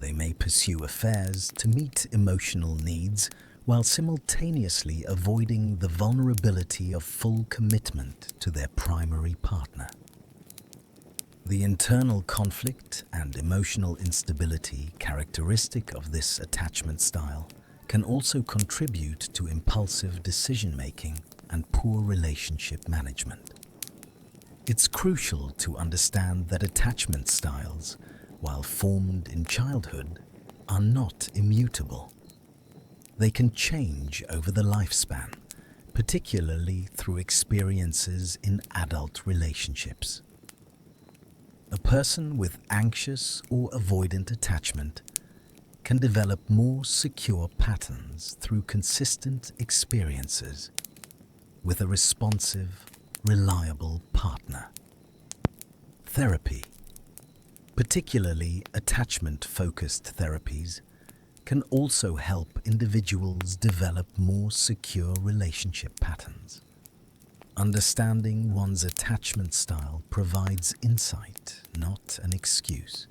They may pursue affairs to meet emotional needs while simultaneously avoiding the vulnerability of full commitment to their primary partner. The internal conflict and emotional instability characteristic of this attachment style can also contribute to impulsive decision-making and poor relationship management. It's crucial to understand that attachment styles, while formed in childhood, are not immutable. They can change over the lifespan, particularly through experiences in adult relationships. A person with anxious or avoidant attachment can develop more secure patterns through consistent experiences with a responsive, reliable partner. Therapy, particularly attachment-focused therapies, can also help individuals develop more secure relationship patterns. Understanding one's attachment style provides insight, not an excuse.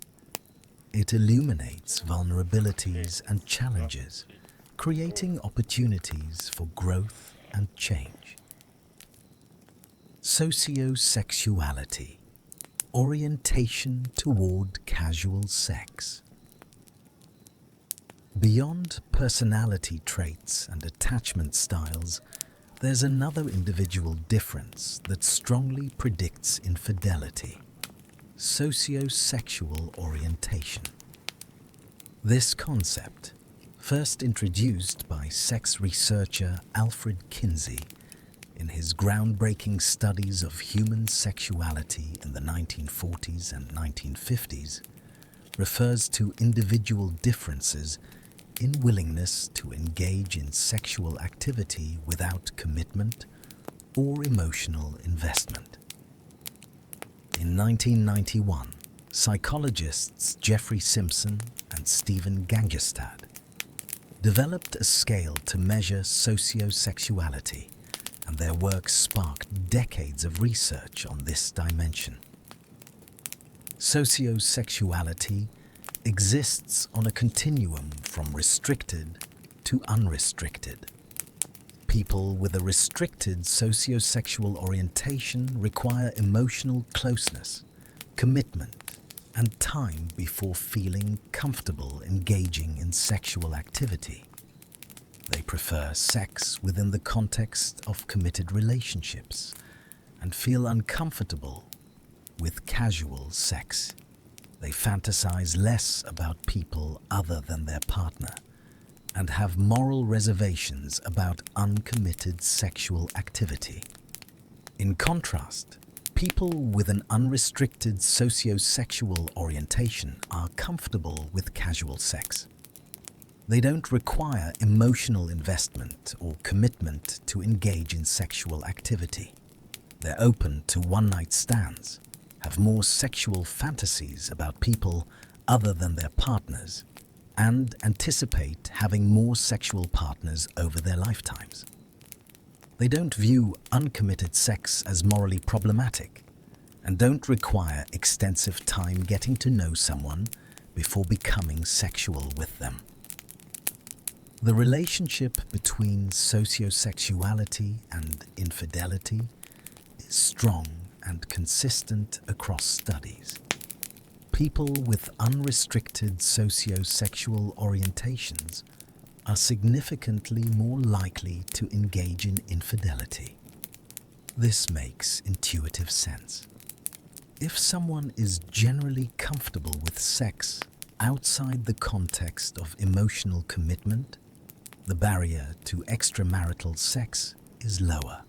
It illuminates vulnerabilities and challenges, creating opportunities for growth and change. Sociosexuality, orientation toward casual sex. Beyond personality traits and attachment styles, there's another individual difference that strongly predicts infidelity: sociosexual orientation. This concept, first introduced by sex researcher Alfred Kinsey in his groundbreaking studies of human sexuality in the 1940s and 1950s, refers to individual differences in willingness to engage in sexual activity without commitment or emotional investment. In 1991, psychologists Jeffrey Simpson and Stephen Gangestad developed a scale to measure sociosexuality, and their work sparked decades of research on this dimension. Sociosexuality exists on a continuum from restricted to unrestricted. People with a restricted sociosexual orientation require emotional closeness, commitment, and time before feeling comfortable engaging in sexual activity. They prefer sex within the context of committed relationships and feel uncomfortable with casual sex. They fantasize less about people other than their partner and have moral reservations about uncommitted sexual activity. In contrast, people with an unrestricted sociosexual orientation are comfortable with casual sex. They don't require emotional investment or commitment to engage in sexual activity. They're open to one-night stands, have more sexual fantasies about people other than their partners, and anticipate having more sexual partners over their lifetimes. They don't view uncommitted sex as morally problematic and don't require extensive time getting to know someone before becoming sexual with them. The relationship between sociosexuality and infidelity is strong and consistent across studies. People with unrestricted sociosexual orientations are significantly more likely to engage in infidelity. This makes intuitive sense. If someone is generally comfortable with sex outside the context of emotional commitment, the barrier to extramarital sex is lower.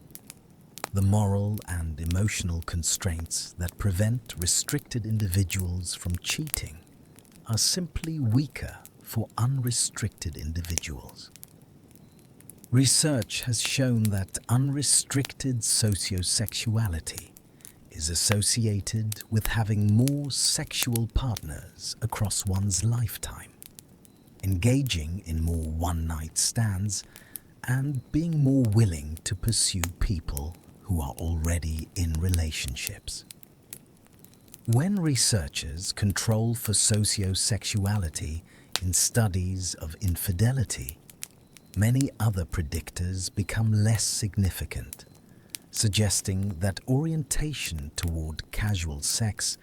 The moral and emotional constraints that prevent restricted individuals from cheating are simply weaker for unrestricted individuals. Research has shown that unrestricted sociosexuality is associated with having more sexual partners across one's lifetime, engaging in more one-night stands, and being more willing to pursue people who are already in relationships. When researchers control for sociosexuality in studies of infidelity, many other predictors become less significant, suggesting that orientation toward casual sex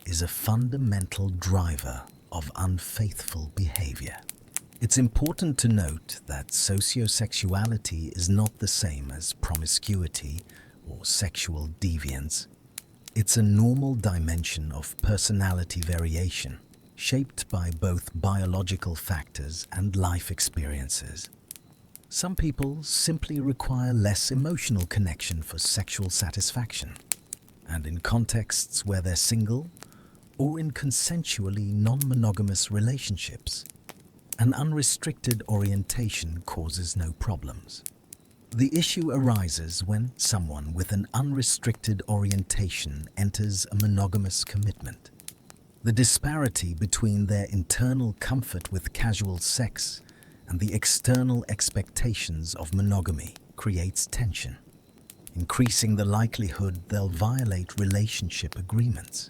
is a fundamental driver of unfaithful behavior. It's important to note that sociosexuality is not the same as promiscuity or sexual deviance. It's a normal dimension of personality variation, shaped by both biological factors and life experiences. Some people simply require less emotional connection for sexual satisfaction, and in contexts where they're single or in consensually non-monogamous relationships, an unrestricted orientation causes no problems. The issue arises when someone with an unrestricted orientation enters a monogamous commitment. The disparity between their internal comfort with casual sex and the external expectations of monogamy creates tension, increasing the likelihood they'll violate relationship agreements.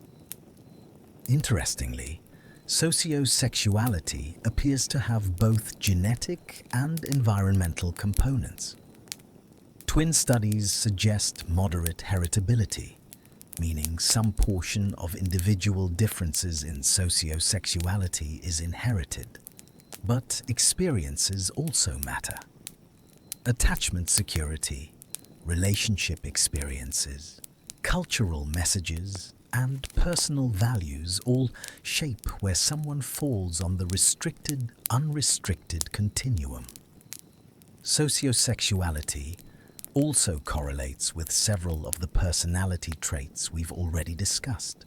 Interestingly, sociosexuality appears to have both genetic and environmental components. Twin studies suggest moderate heritability, meaning some portion of individual differences in sociosexuality is inherited. But experiences also matter. Attachment security, relationship experiences, cultural messages, and personal values all shape where someone falls on the restricted-unrestricted continuum. Sociosexuality also correlates with several of the personality traits we've already discussed.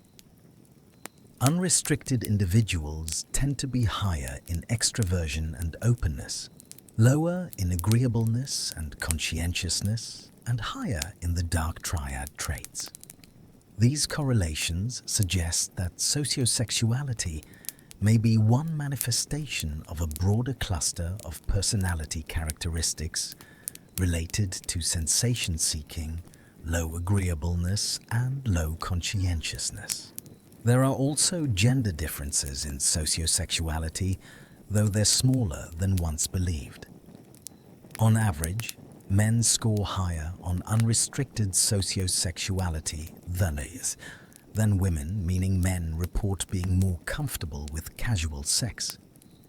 Unrestricted individuals tend to be higher in extroversion and openness, lower in agreeableness and conscientiousness, and higher in the dark triad traits. These correlations suggest that sociosexuality may be one manifestation of a broader cluster of personality characteristics related to sensation-seeking, low agreeableness, and low conscientiousness. There are also gender differences in sociosexuality, though they're smaller than once believed. On average, men score higher on unrestricted sociosexuality than women, meaning men report being more comfortable with casual sex.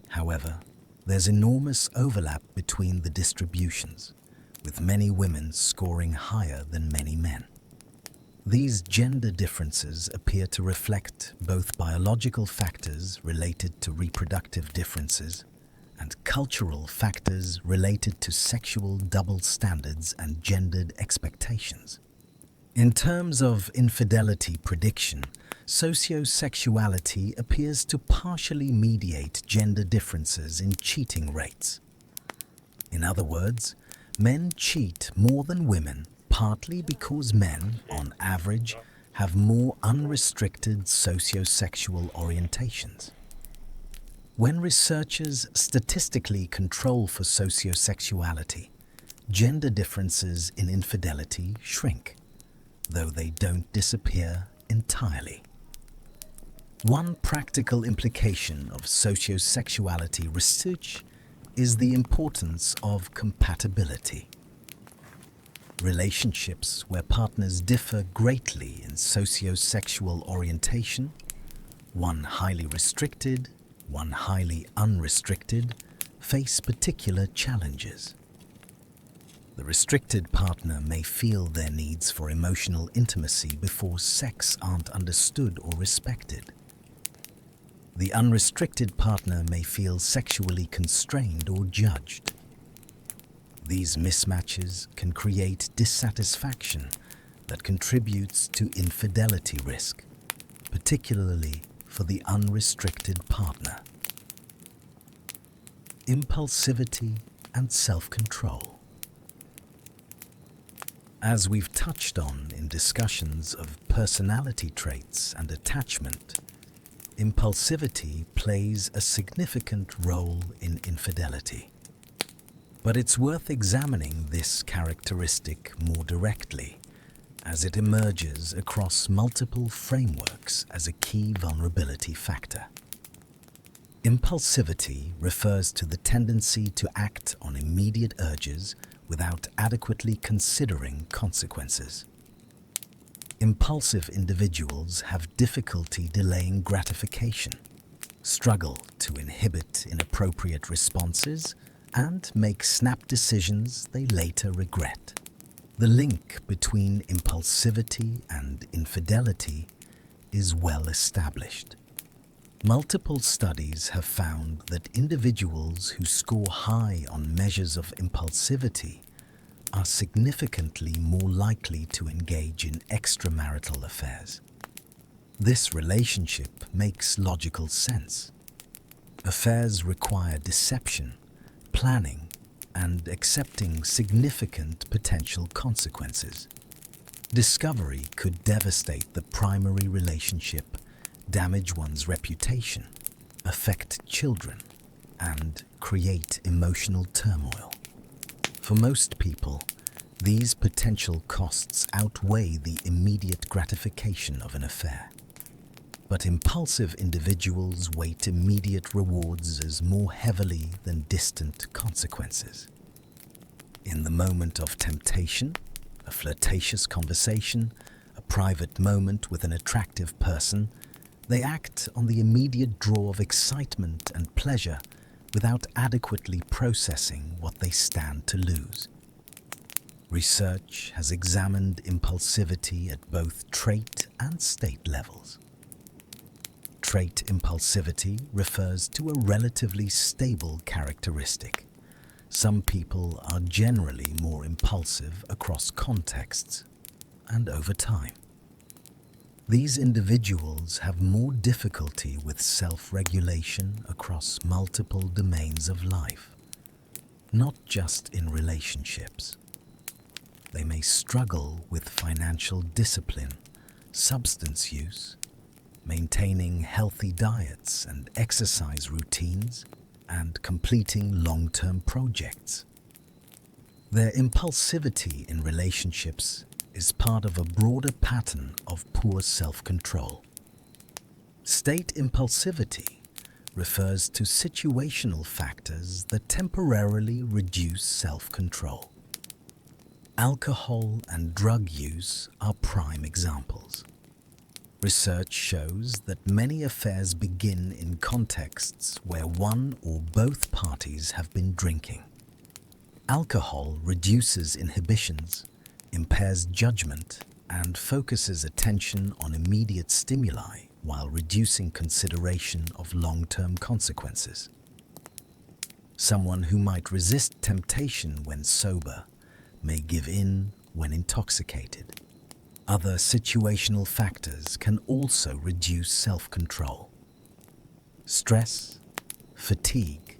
However, there's enormous overlap between the distributions, with many women scoring higher than many men. These gender differences appear to reflect both biological factors related to reproductive differences and cultural factors related to sexual double standards and gendered expectations. In terms of infidelity prediction, sociosexuality appears to partially mediate gender differences in cheating rates. In other words, men cheat more than women, partly because men, on average, have more unrestricted sociosexual orientations. When researchers statistically control for sociosexuality, gender differences in infidelity shrink, though they don't disappear entirely. One practical implication of sociosexuality research is the importance of compatibility. Relationships where partners differ greatly in sociosexual orientation, one highly restricted, one highly unrestricted, face particular challenges. The restricted partner may feel their needs for emotional intimacy before sex aren't understood or respected. The unrestricted partner may feel sexually constrained or judged. These mismatches can create dissatisfaction that contributes to infidelity risk, particularly for the unrestricted partner. Impulsivity and self-control. As we've touched on in discussions of personality traits and attachment, impulsivity plays a significant role in infidelity. But it's worth examining this characteristic more directly, as it emerges across multiple frameworks as a key vulnerability factor. Impulsivity refers to the tendency to act on immediate urges without adequately considering consequences. Impulsive individuals have difficulty delaying gratification, struggle to inhibit inappropriate responses, and make snap decisions they later regret. The link between impulsivity and infidelity is well established. Multiple studies have found that individuals who score high on measures of impulsivity are significantly more likely to engage in extramarital affairs. This relationship makes logical sense. Affairs require deception, planning, and accepting significant potential consequences. Discovery could devastate the primary relationship, damage one's reputation, affect children, and create emotional turmoil. For most people, these potential costs outweigh the immediate gratification of an affair. But impulsive individuals weight immediate rewards as more heavily than distant consequences. In the moment of temptation, a flirtatious conversation, a private moment with an attractive person, they act on the immediate draw of excitement and pleasure without adequately processing what they stand to lose. Research has examined impulsivity at both trait and state levels. Trait impulsivity refers to a relatively stable characteristic. Some people are generally more impulsive across contexts and over time. These individuals have more difficulty with self-regulation across multiple domains of life, not just in relationships. They may struggle with financial discipline, substance use, maintaining healthy diets and exercise routines, and completing long-term projects. Their impulsivity in relationships is part of a broader pattern of poor self-control. State impulsivity refers to situational factors that temporarily reduce self-control. Alcohol and drug use are prime examples. Research shows that many affairs begin in contexts where one or both parties have been drinking. Alcohol reduces inhibitions, impairs judgment, and focuses attention on immediate stimuli while reducing consideration of long-term consequences. Someone who might resist temptation when sober may give in when intoxicated. Other situational factors can also reduce self-control. Stress, fatigue,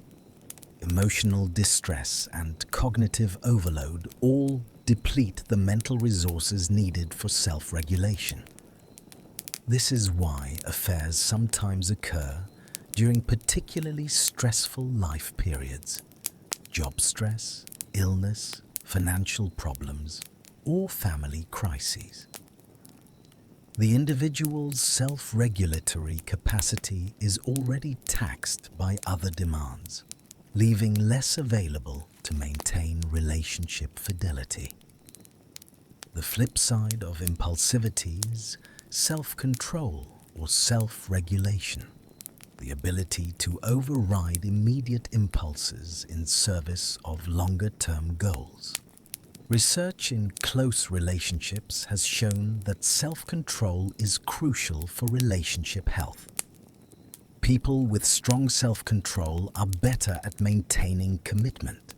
emotional distress, and cognitive overload all deplete the mental resources needed for self-regulation. This is why affairs sometimes occur during particularly stressful life periods: job stress, illness, financial problems, or family crises. The individual's self-regulatory capacity is already taxed by other demands, leaving less available to maintain relationship fidelity. The flip side of impulsivity is self-control or self-regulation, the ability to override immediate impulses in service of longer-term goals. Research in close relationships has shown that self-control is crucial for relationship health. People with strong self-control are better at maintaining commitment,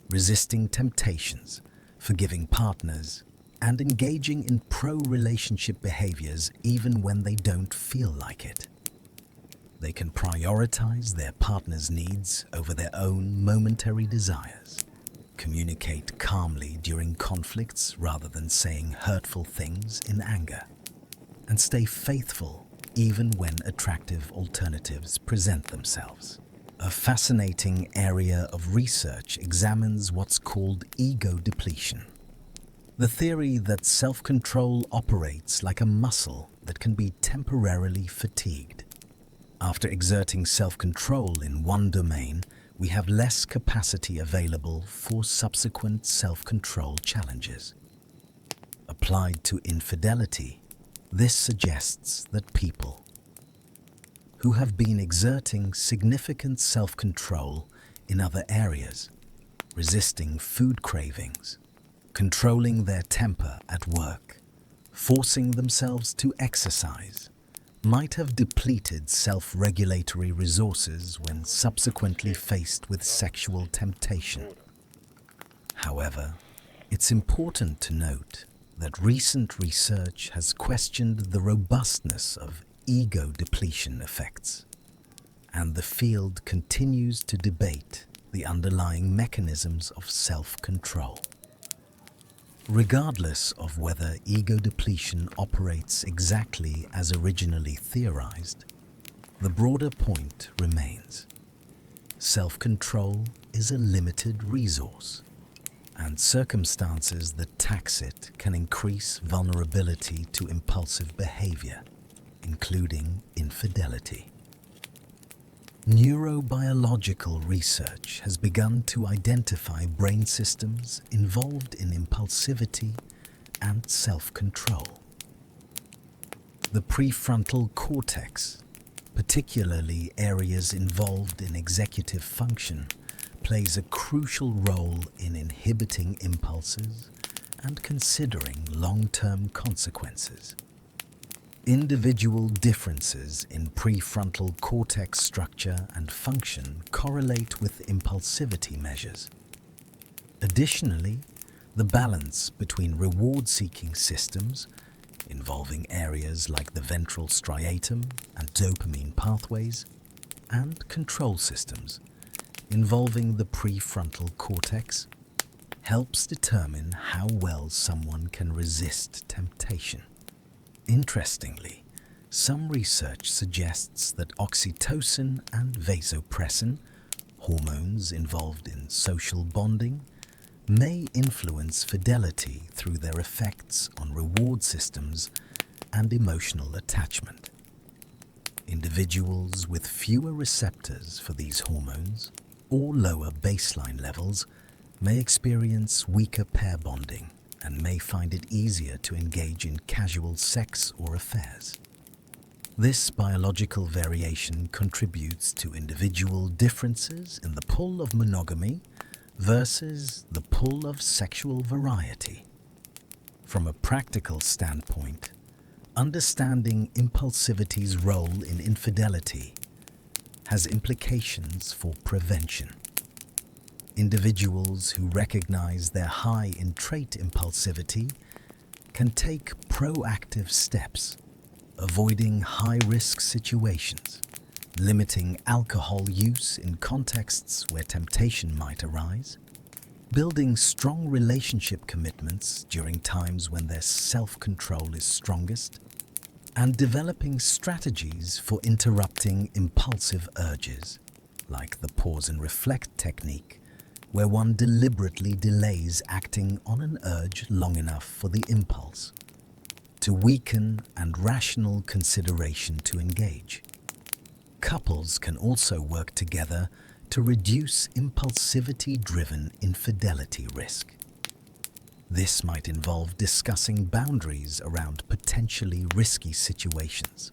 resisting temptations, forgiving partners, and engaging in pro-relationship behaviors even when they don't feel like it. They can prioritize their partner's needs over their own momentary desires, communicate calmly during conflicts rather than saying hurtful things in anger, and stay faithful even when attractive alternatives present themselves. A fascinating area of research examines what's called ego depletion, the theory that self-control operates like a muscle that can be temporarily fatigued. After exerting self-control in one domain, we have less capacity available for subsequent self-control challenges. Applied to infidelity, this suggests that people who have been exerting significant self-control in other areas, resisting food cravings, controlling their temper at work, forcing themselves to exercise, might have depleted self-regulatory resources when subsequently faced with sexual temptation. However, it's important to note that recent research has questioned the robustness of ego depletion effects, and the field continues to debate the underlying mechanisms of self-control. Regardless of whether ego depletion operates exactly as originally theorized, the broader point remains. Self-control is a limited resource, and circumstances that tax it can increase vulnerability to impulsive behavior, including infidelity. Neurobiological research has begun to identify brain systems involved in impulsivity and self-control. The prefrontal cortex, particularly areas involved in executive function, plays a crucial role in inhibiting impulses and considering long-term consequences. Individual differences in prefrontal cortex structure and function correlate with impulsivity measures. Additionally, the balance between reward-seeking systems, involving areas like the ventral striatum and dopamine pathways, and control systems, involving the prefrontal cortex, helps determine how well someone can resist temptation. Interestingly, some research suggests that oxytocin and vasopressin, hormones involved in social bonding, may influence fidelity through their effects on reward systems and emotional attachment. Individuals with fewer receptors for these hormones or lower baseline levels may experience weaker pair bonding and may find it easier to engage in casual sex or affairs. This biological variation contributes to individual differences in the pull of monogamy versus the pull of sexual variety. From a practical standpoint, understanding impulsivity's role in infidelity has implications for prevention. Individuals who recognize their high in trait impulsivity can take proactive steps, avoiding high-risk situations, limiting alcohol use in contexts where temptation might arise, building strong relationship commitments during times when their self-control is strongest, and developing strategies for interrupting impulsive urges, like the pause and reflect technique, where one deliberately delays acting on an urge long enough for the impulse to weaken and rational consideration to engage. Couples can also work together to reduce impulsivity-driven infidelity risk. This might involve discussing boundaries around potentially risky situations,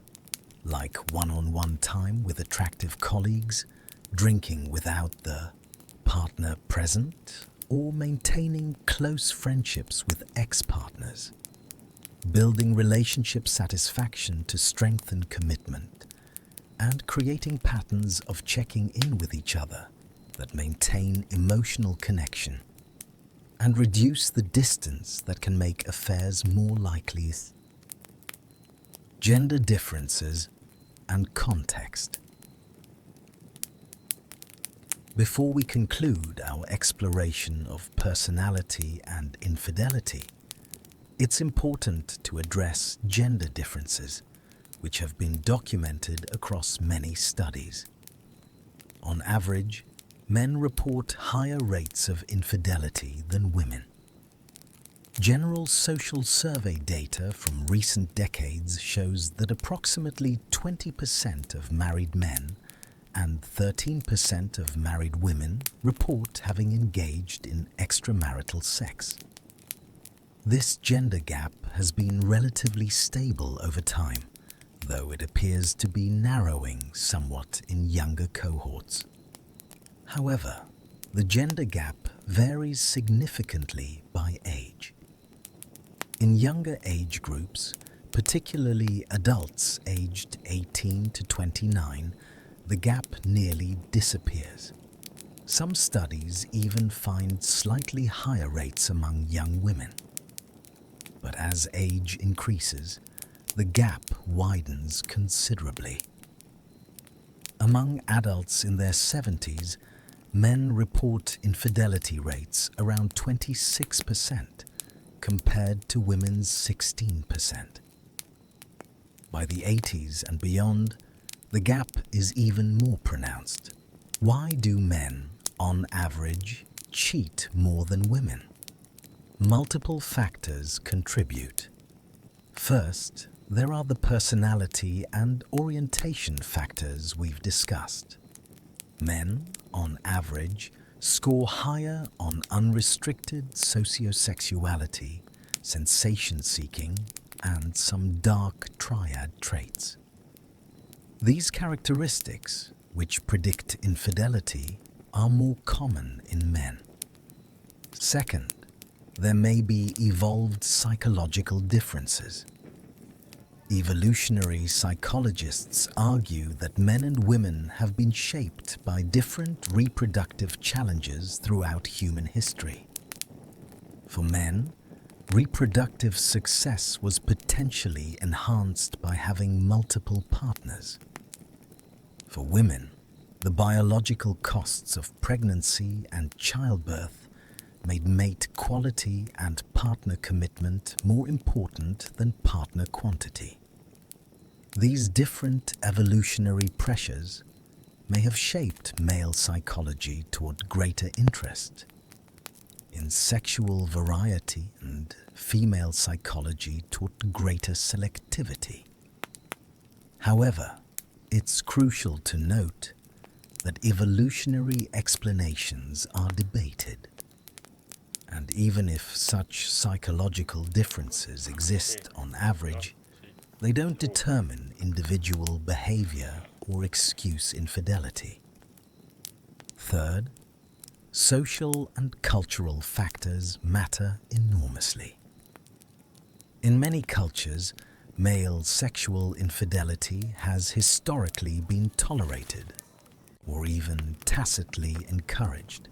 like one-on-one time with attractive colleagues, drinking without the partner present, or maintaining close friendships with ex-partners. Building relationship satisfaction to strengthen commitment, and creating patterns of checking in with each other that maintain emotional connection. and reduce the distance that can make affairs more likely. Gender differences and context. Before we conclude our exploration of personality and infidelity, it's important to address gender differences, which have been documented across many studies. On average, men report higher rates of infidelity than women. General social survey data from recent decades shows that approximately 20% of married men and 13% of married women report having engaged in extramarital sex. This gender gap has been relatively stable over time, though it appears to be narrowing somewhat in younger cohorts. However, the gender gap varies significantly by age. In younger age groups, particularly adults aged 18 to 29, the gap nearly disappears. Some studies even find slightly higher rates among young women. But as age increases, the gap widens considerably. Among adults in their 70s, men report infidelity rates around 26% compared to women's 16%. By the 80s and beyond, the gap is even more pronounced. Why do men, on average, cheat more than women? Multiple factors contribute. First, there are the personality and orientation factors we've discussed. Men, on average, score higher on unrestricted sociosexuality, sensation-seeking, and some dark triad traits. These characteristics, which predict infidelity, are more common in men. Second, there may be evolved psychological differences. Evolutionary psychologists argue that men and women have been shaped by different reproductive challenges throughout human history. For men, reproductive success was potentially enhanced by having multiple partners. For women, the biological costs of pregnancy and childbirth made mate quality and partner commitment more important than partner quantity. These different evolutionary pressures may have shaped male psychology toward greater interest in sexual variety and female psychology toward greater selectivity. However, it's crucial to note that evolutionary explanations are debated. And even if such psychological differences exist on average, they don't determine individual behavior or excuse infidelity. Third, social and cultural factors matter enormously. In many cultures, male sexual infidelity has historically been tolerated or even tacitly encouraged,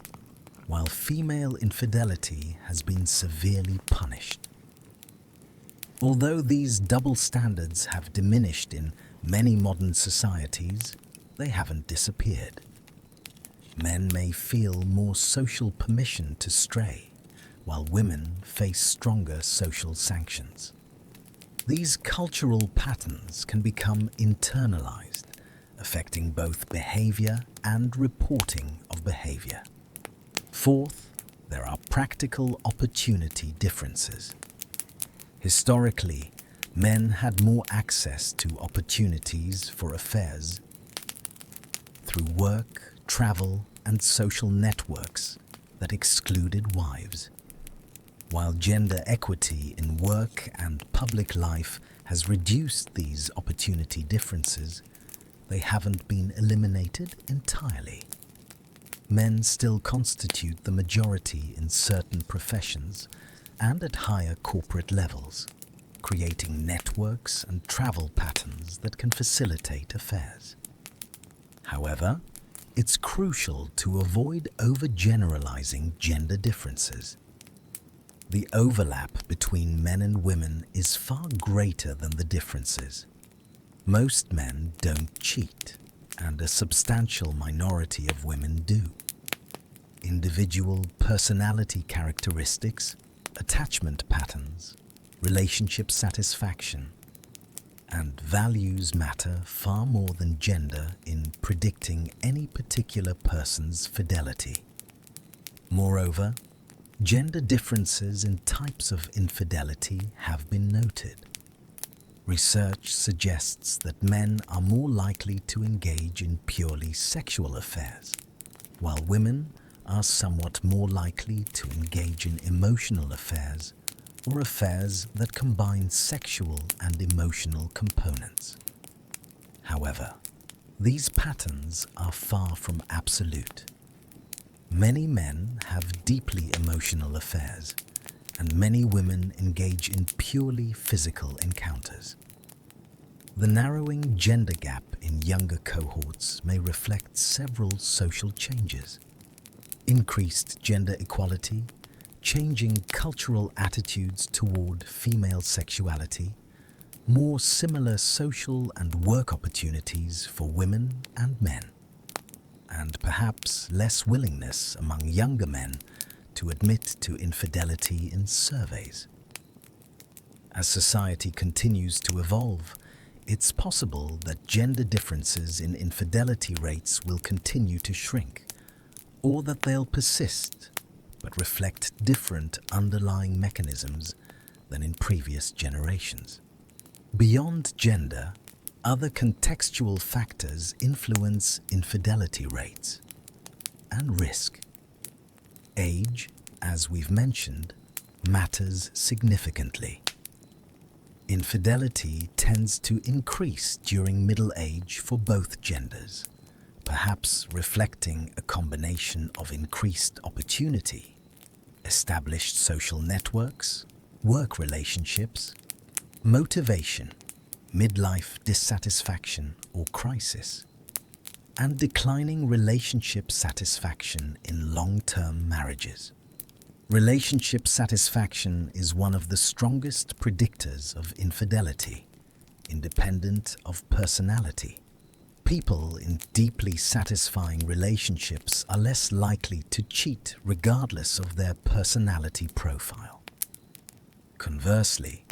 while female infidelity has been severely punished. Although these double standards have diminished in many modern societies, they haven't disappeared. Men may feel more social permission to stray, while women face stronger social sanctions. These cultural patterns can become internalized, affecting both behavior and reporting of behavior. Fourth, there are practical opportunity differences. Historically, men had more access to opportunities for affairs through work, travel, and social networks that excluded wives. While gender equity in work and public life has reduced these opportunity differences, they haven't been eliminated entirely. Men still constitute the majority in certain professions and at higher corporate levels, creating networks and travel patterns that can facilitate affairs. However, it's crucial to avoid overgeneralizing gender differences. The overlap between men and women is far greater than the differences. Most men don't cheat, and a substantial minority of women do. Individual personality characteristics, attachment patterns, relationship satisfaction, and values matter far more than gender in predicting any particular person's fidelity. Moreover, gender differences in types of infidelity have been noted. Research suggests that men are more likely to engage in purely sexual affairs, while women are somewhat more likely to engage in emotional affairs or affairs that combine sexual and emotional components. However, these patterns are far from absolute. Many men have deeply emotional affairs, and many women engage in purely physical encounters. The narrowing gender gap in younger cohorts may reflect several social changes: increased gender equality, changing cultural attitudes toward female sexuality, more similar social and work opportunities for women and men, and perhaps less willingness among younger men to admit to infidelity in surveys. As society continues to evolve, it's possible that gender differences in infidelity rates will continue to shrink, or that they'll persist, but reflect different underlying mechanisms than in previous generations. Beyond gender, other contextual factors influence infidelity rates and risk. Age, as we've mentioned, matters significantly. Infidelity tends to increase during middle age for both genders, perhaps reflecting a combination of increased opportunity, established social networks, work relationships, motivation, midlife dissatisfaction or crisis, and declining relationship satisfaction in long-term marriages. Relationship satisfaction is one of the strongest predictors of infidelity, independent of personality. People in deeply satisfying relationships are less likely to cheat regardless of their personality profile. Conversely,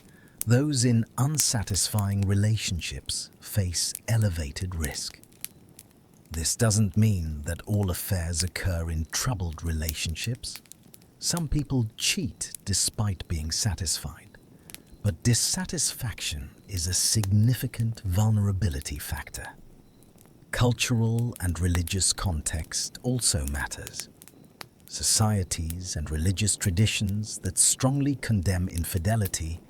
those in unsatisfying relationships face elevated risk. This doesn't mean that all affairs occur in troubled relationships. Some people cheat despite being satisfied, but dissatisfaction is a significant vulnerability factor. Cultural and religious context also matters. Societies and religious traditions that strongly condemn infidelity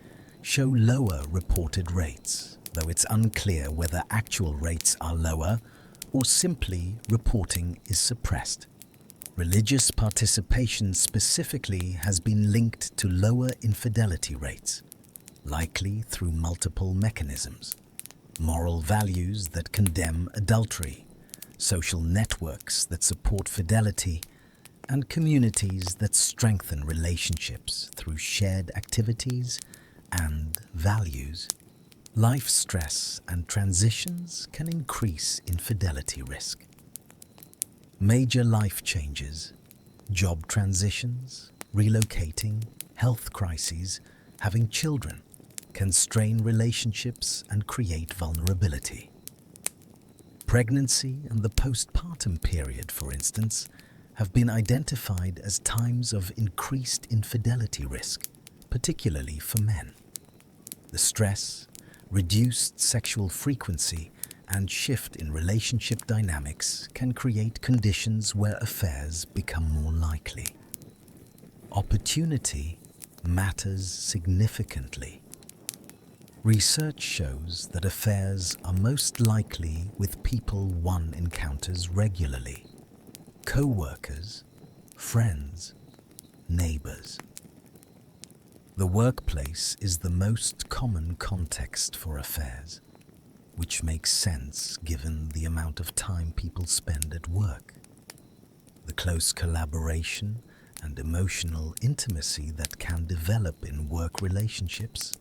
show lower reported rates, though it's unclear whether actual rates are lower or simply reporting is suppressed. Religious participation specifically has been linked to lower infidelity rates, likely through multiple mechanisms: moral values that condemn adultery, social networks that support fidelity, and communities that strengthen relationships through shared activities and values. Life stress and transitions can increase infidelity risk. Major life changes, job transitions, relocating, health crises, having children, can strain relationships and create vulnerability. Pregnancy and the postpartum period, for instance, have been identified as times of increased infidelity risk, particularly for men. The stress, reduced sexual frequency, and shift in relationship dynamics can create conditions where affairs become more likely. Opportunity matters significantly. Research shows that affairs are most likely with people one encounters regularly: co-workers, friends, neighbors. The workplace is the most common context for affairs, which makes sense given the amount of time people spend at work. The close collaboration and emotional intimacy that can develop in work relationships,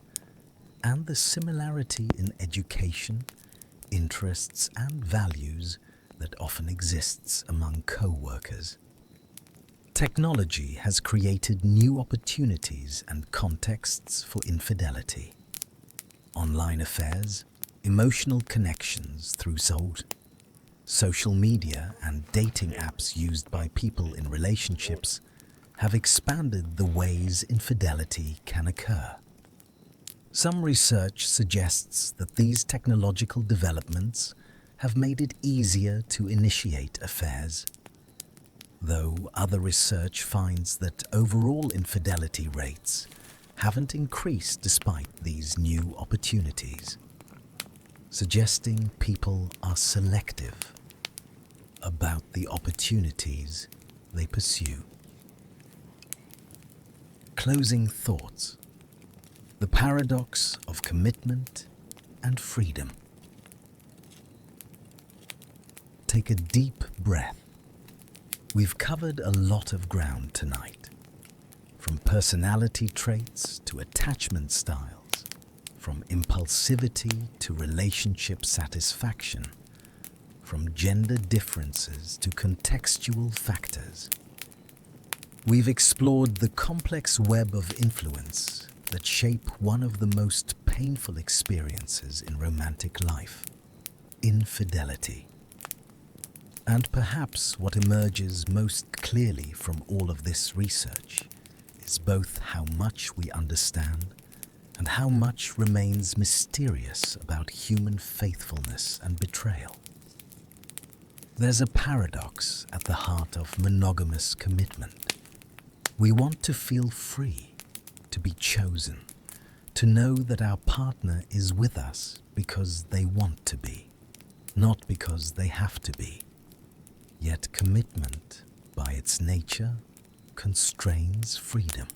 and the similarity in education, interests, and values that often exists among co-workers. Technology has created new opportunities and contexts for infidelity. Online affairs, emotional connections through social media and dating apps used by people in relationships have expanded the ways infidelity can occur. Some research suggests that these technological developments have made it easier to initiate affairs, though other research finds that overall infidelity rates haven't increased despite these new opportunities, suggesting people are selective about the opportunities they pursue. Closing thoughts. The paradox of commitment and freedom. Take a deep breath. We've covered a lot of ground tonight, from personality traits to attachment styles, from impulsivity to relationship satisfaction, from gender differences to contextual factors. We've explored the complex web of influence that shape one of the most painful experiences in romantic life, infidelity. And perhaps what emerges most clearly from all of this research is both how much we understand and how much remains mysterious about human faithfulness and betrayal. There's a paradox at the heart of monogamous commitment. We want to feel free, to be chosen, to know that our partner is with us because they want to be, not because they have to be. Yet commitment, by its nature, constrains freedom.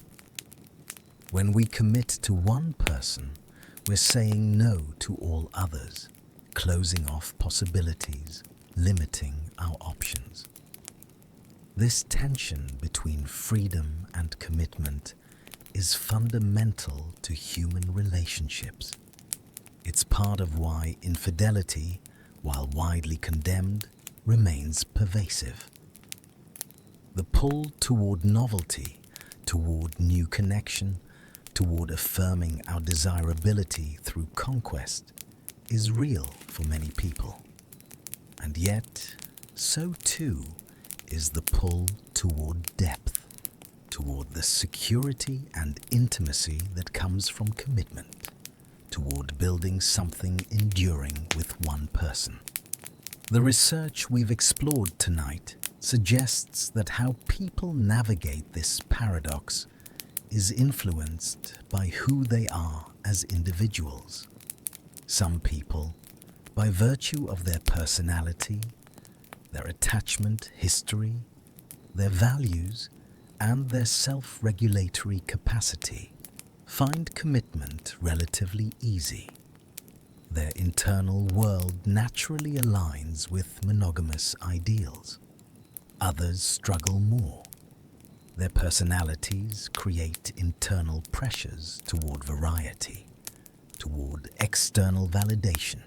When we commit to one person, we're saying no to all others, closing off possibilities, limiting our options. This tension between freedom and commitment is fundamental to human relationships. It's part of why infidelity, while widely condemned, remains pervasive. The pull toward novelty, toward new connection, toward affirming our desirability through conquest is real for many people. And yet, so too is the pull toward depth, toward the security and intimacy that comes from commitment, toward building something enduring with one person. The research we've explored tonight suggests that how people navigate this paradox is influenced by who they are as individuals. Some people, by virtue of their personality, their attachment history, their values, and their self-regulatory capacity, find commitment relatively easy. Their internal world naturally aligns with monogamous ideals. Others struggle more. Their personalities create internal pressures toward variety, toward external validation,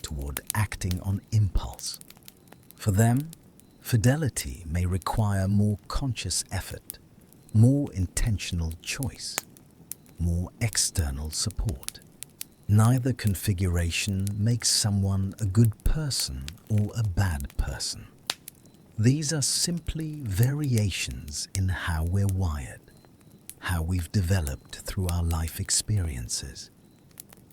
toward acting on impulse. For them, fidelity may require more conscious effort, more intentional choice, more external support. Neither configuration makes someone a good person or a bad person. These are simply variations in how we're wired, how we've developed through our life experiences.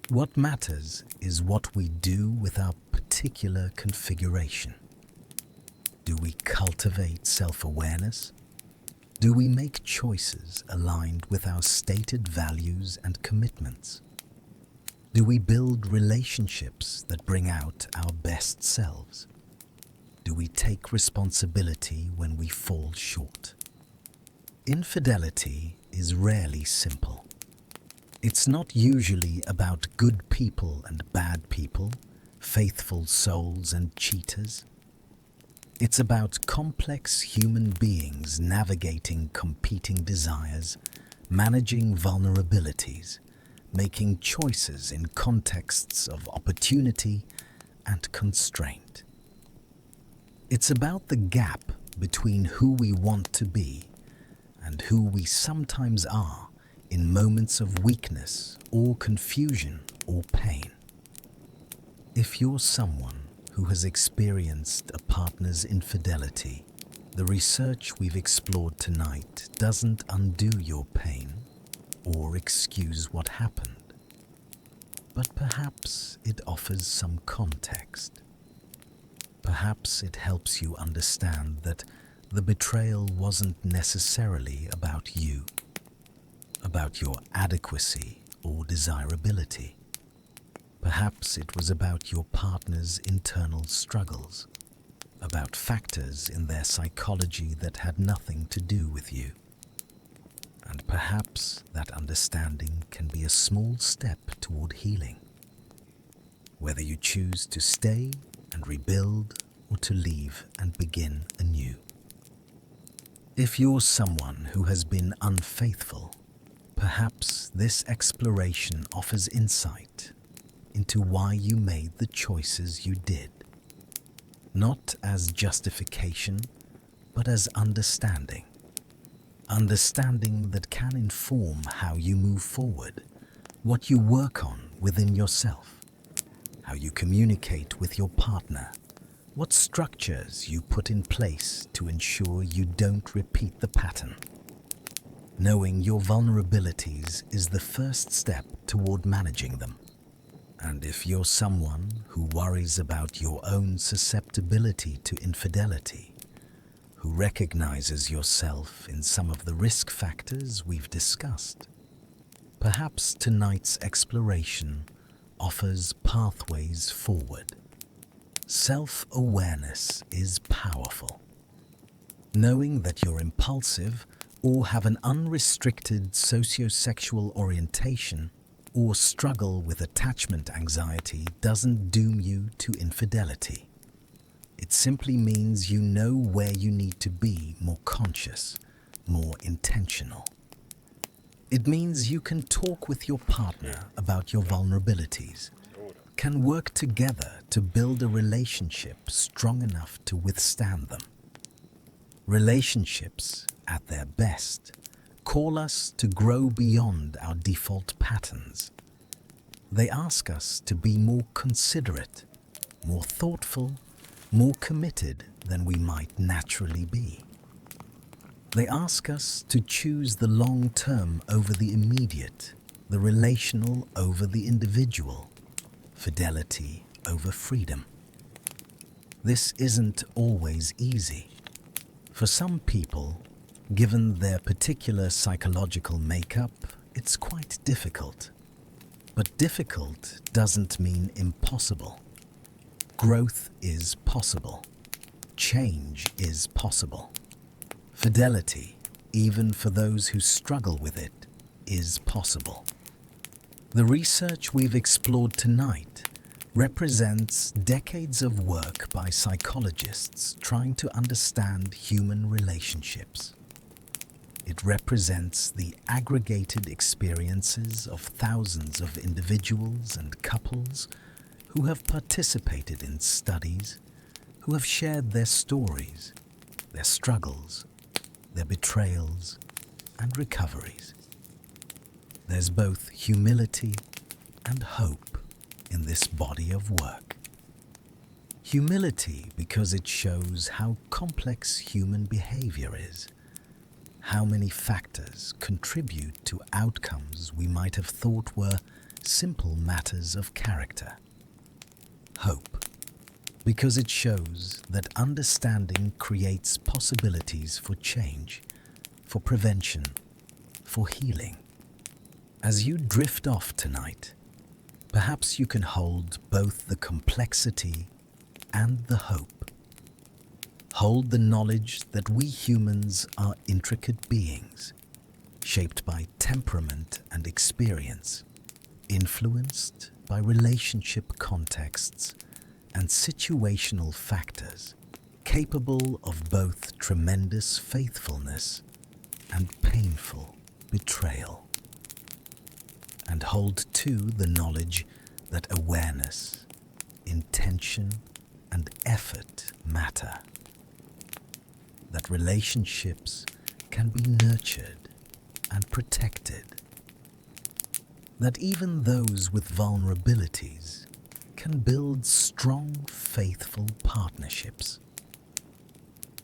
What matters is what we do with our particular configuration. Do we cultivate self-awareness? Do we make choices aligned with our stated values and commitments? Do we build relationships that bring out our best selves? Do we take responsibility when we fall short? Infidelity is rarely simple. It's not usually about good people and bad people, faithful souls and cheaters. It's about complex human beings navigating competing desires, managing vulnerabilities, making choices in contexts of opportunity and constraint. It's about the gap between who we want to be and who we sometimes are in moments of weakness or confusion or pain. If you're someone who has experienced a partner's infidelity, the research we've explored tonight doesn't undo your pain or excuse what happened, but perhaps it offers some context. Perhaps it helps you understand that the betrayal wasn't necessarily about you, about your adequacy or desirability. Perhaps it was about your partner's internal struggles, about factors in their psychology that had nothing to do with you. And perhaps that understanding can be a small step toward healing. Whether you choose to stay and rebuild or to leave and begin anew. If you're someone who has been unfaithful, perhaps this exploration offers insight into why you made the choices you did. Not as justification, but as understanding. Understanding that can inform how you move forward, what you work on within yourself, how you communicate with your partner, what structures you put in place to ensure you don't repeat the pattern. Knowing your vulnerabilities is the first step toward managing them. And if you're someone who worries about your own susceptibility to infidelity, who recognizes yourself in some of the risk factors we've discussed, perhaps tonight's exploration offers pathways forward. Self-awareness is powerful. Knowing that you're impulsive or have an unrestricted sociosexual orientation or struggle with attachment anxiety doesn't doom you to infidelity. It simply means you know where you need to be more conscious, more intentional. It means you can talk with your partner about your vulnerabilities, can work together to build a relationship strong enough to withstand them. Relationships, at their best, call us to grow beyond our default patterns. They ask us to be more considerate, more thoughtful, more committed than we might naturally be. They ask us to choose the long term over the immediate, the relational over the individual, fidelity over freedom. This isn't always easy. For some people, given their particular psychological makeup, it's quite difficult. But difficult doesn't mean impossible. Growth is possible. Change is possible. Fidelity, even for those who struggle with it, is possible. The research we've explored tonight represents decades of work by psychologists trying to understand human relationships. It represents the aggregated experiences of thousands of individuals and couples who have participated in studies, who have shared their stories, their struggles, their betrayals, and recoveries. There's both humility and hope in this body of work. Humility because it shows how complex human behavior is, how many factors contribute to outcomes we might have thought were simple matters of character. Hope, because it shows that understanding creates possibilities for change, for prevention, for healing. As you drift off tonight, perhaps you can hold both the complexity and the hope. Hold the knowledge that we humans are intricate beings, shaped by temperament and experience, influenced by relationship contexts and situational factors, capable of both tremendous faithfulness and painful betrayal. And hold too the knowledge that awareness, intention, and effort matter. That relationships can be nurtured and protected. That even those with vulnerabilities can build strong, faithful partnerships.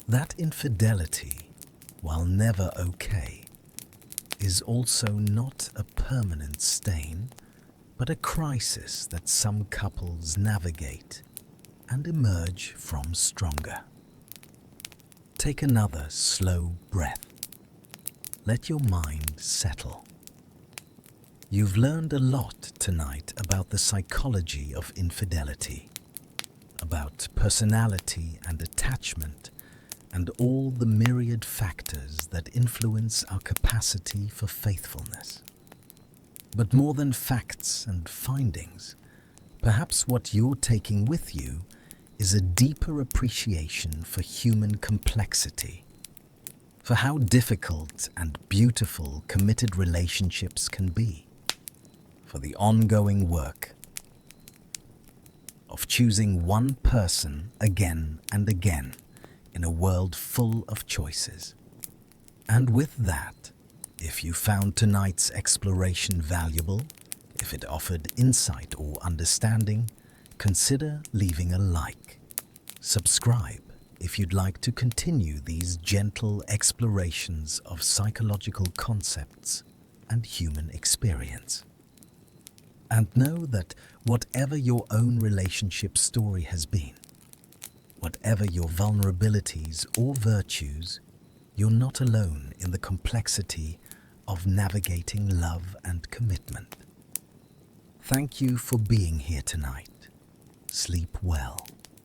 That infidelity, while never okay, is also not a permanent stain, but a crisis that some couples navigate and emerge from stronger. Take another slow breath. Let your mind settle. You've learned a lot tonight about the psychology of infidelity, about personality and attachment, and all the myriad factors that influence our capacity for faithfulness. But more than facts and findings, perhaps what you're taking with you is a deeper appreciation for human complexity, for how difficult and beautiful committed relationships can be, for the ongoing work of choosing one person again and again in a world full of choices. And with that, if you found tonight's exploration valuable, if it offered insight or understanding, consider leaving a like. Subscribe if you'd like to continue these gentle explorations of psychological concepts and human experience. And know that whatever your own relationship story has been, whatever your vulnerabilities or virtues, you're not alone in the complexity of navigating love and commitment. Thank you for being here tonight. Sleep well.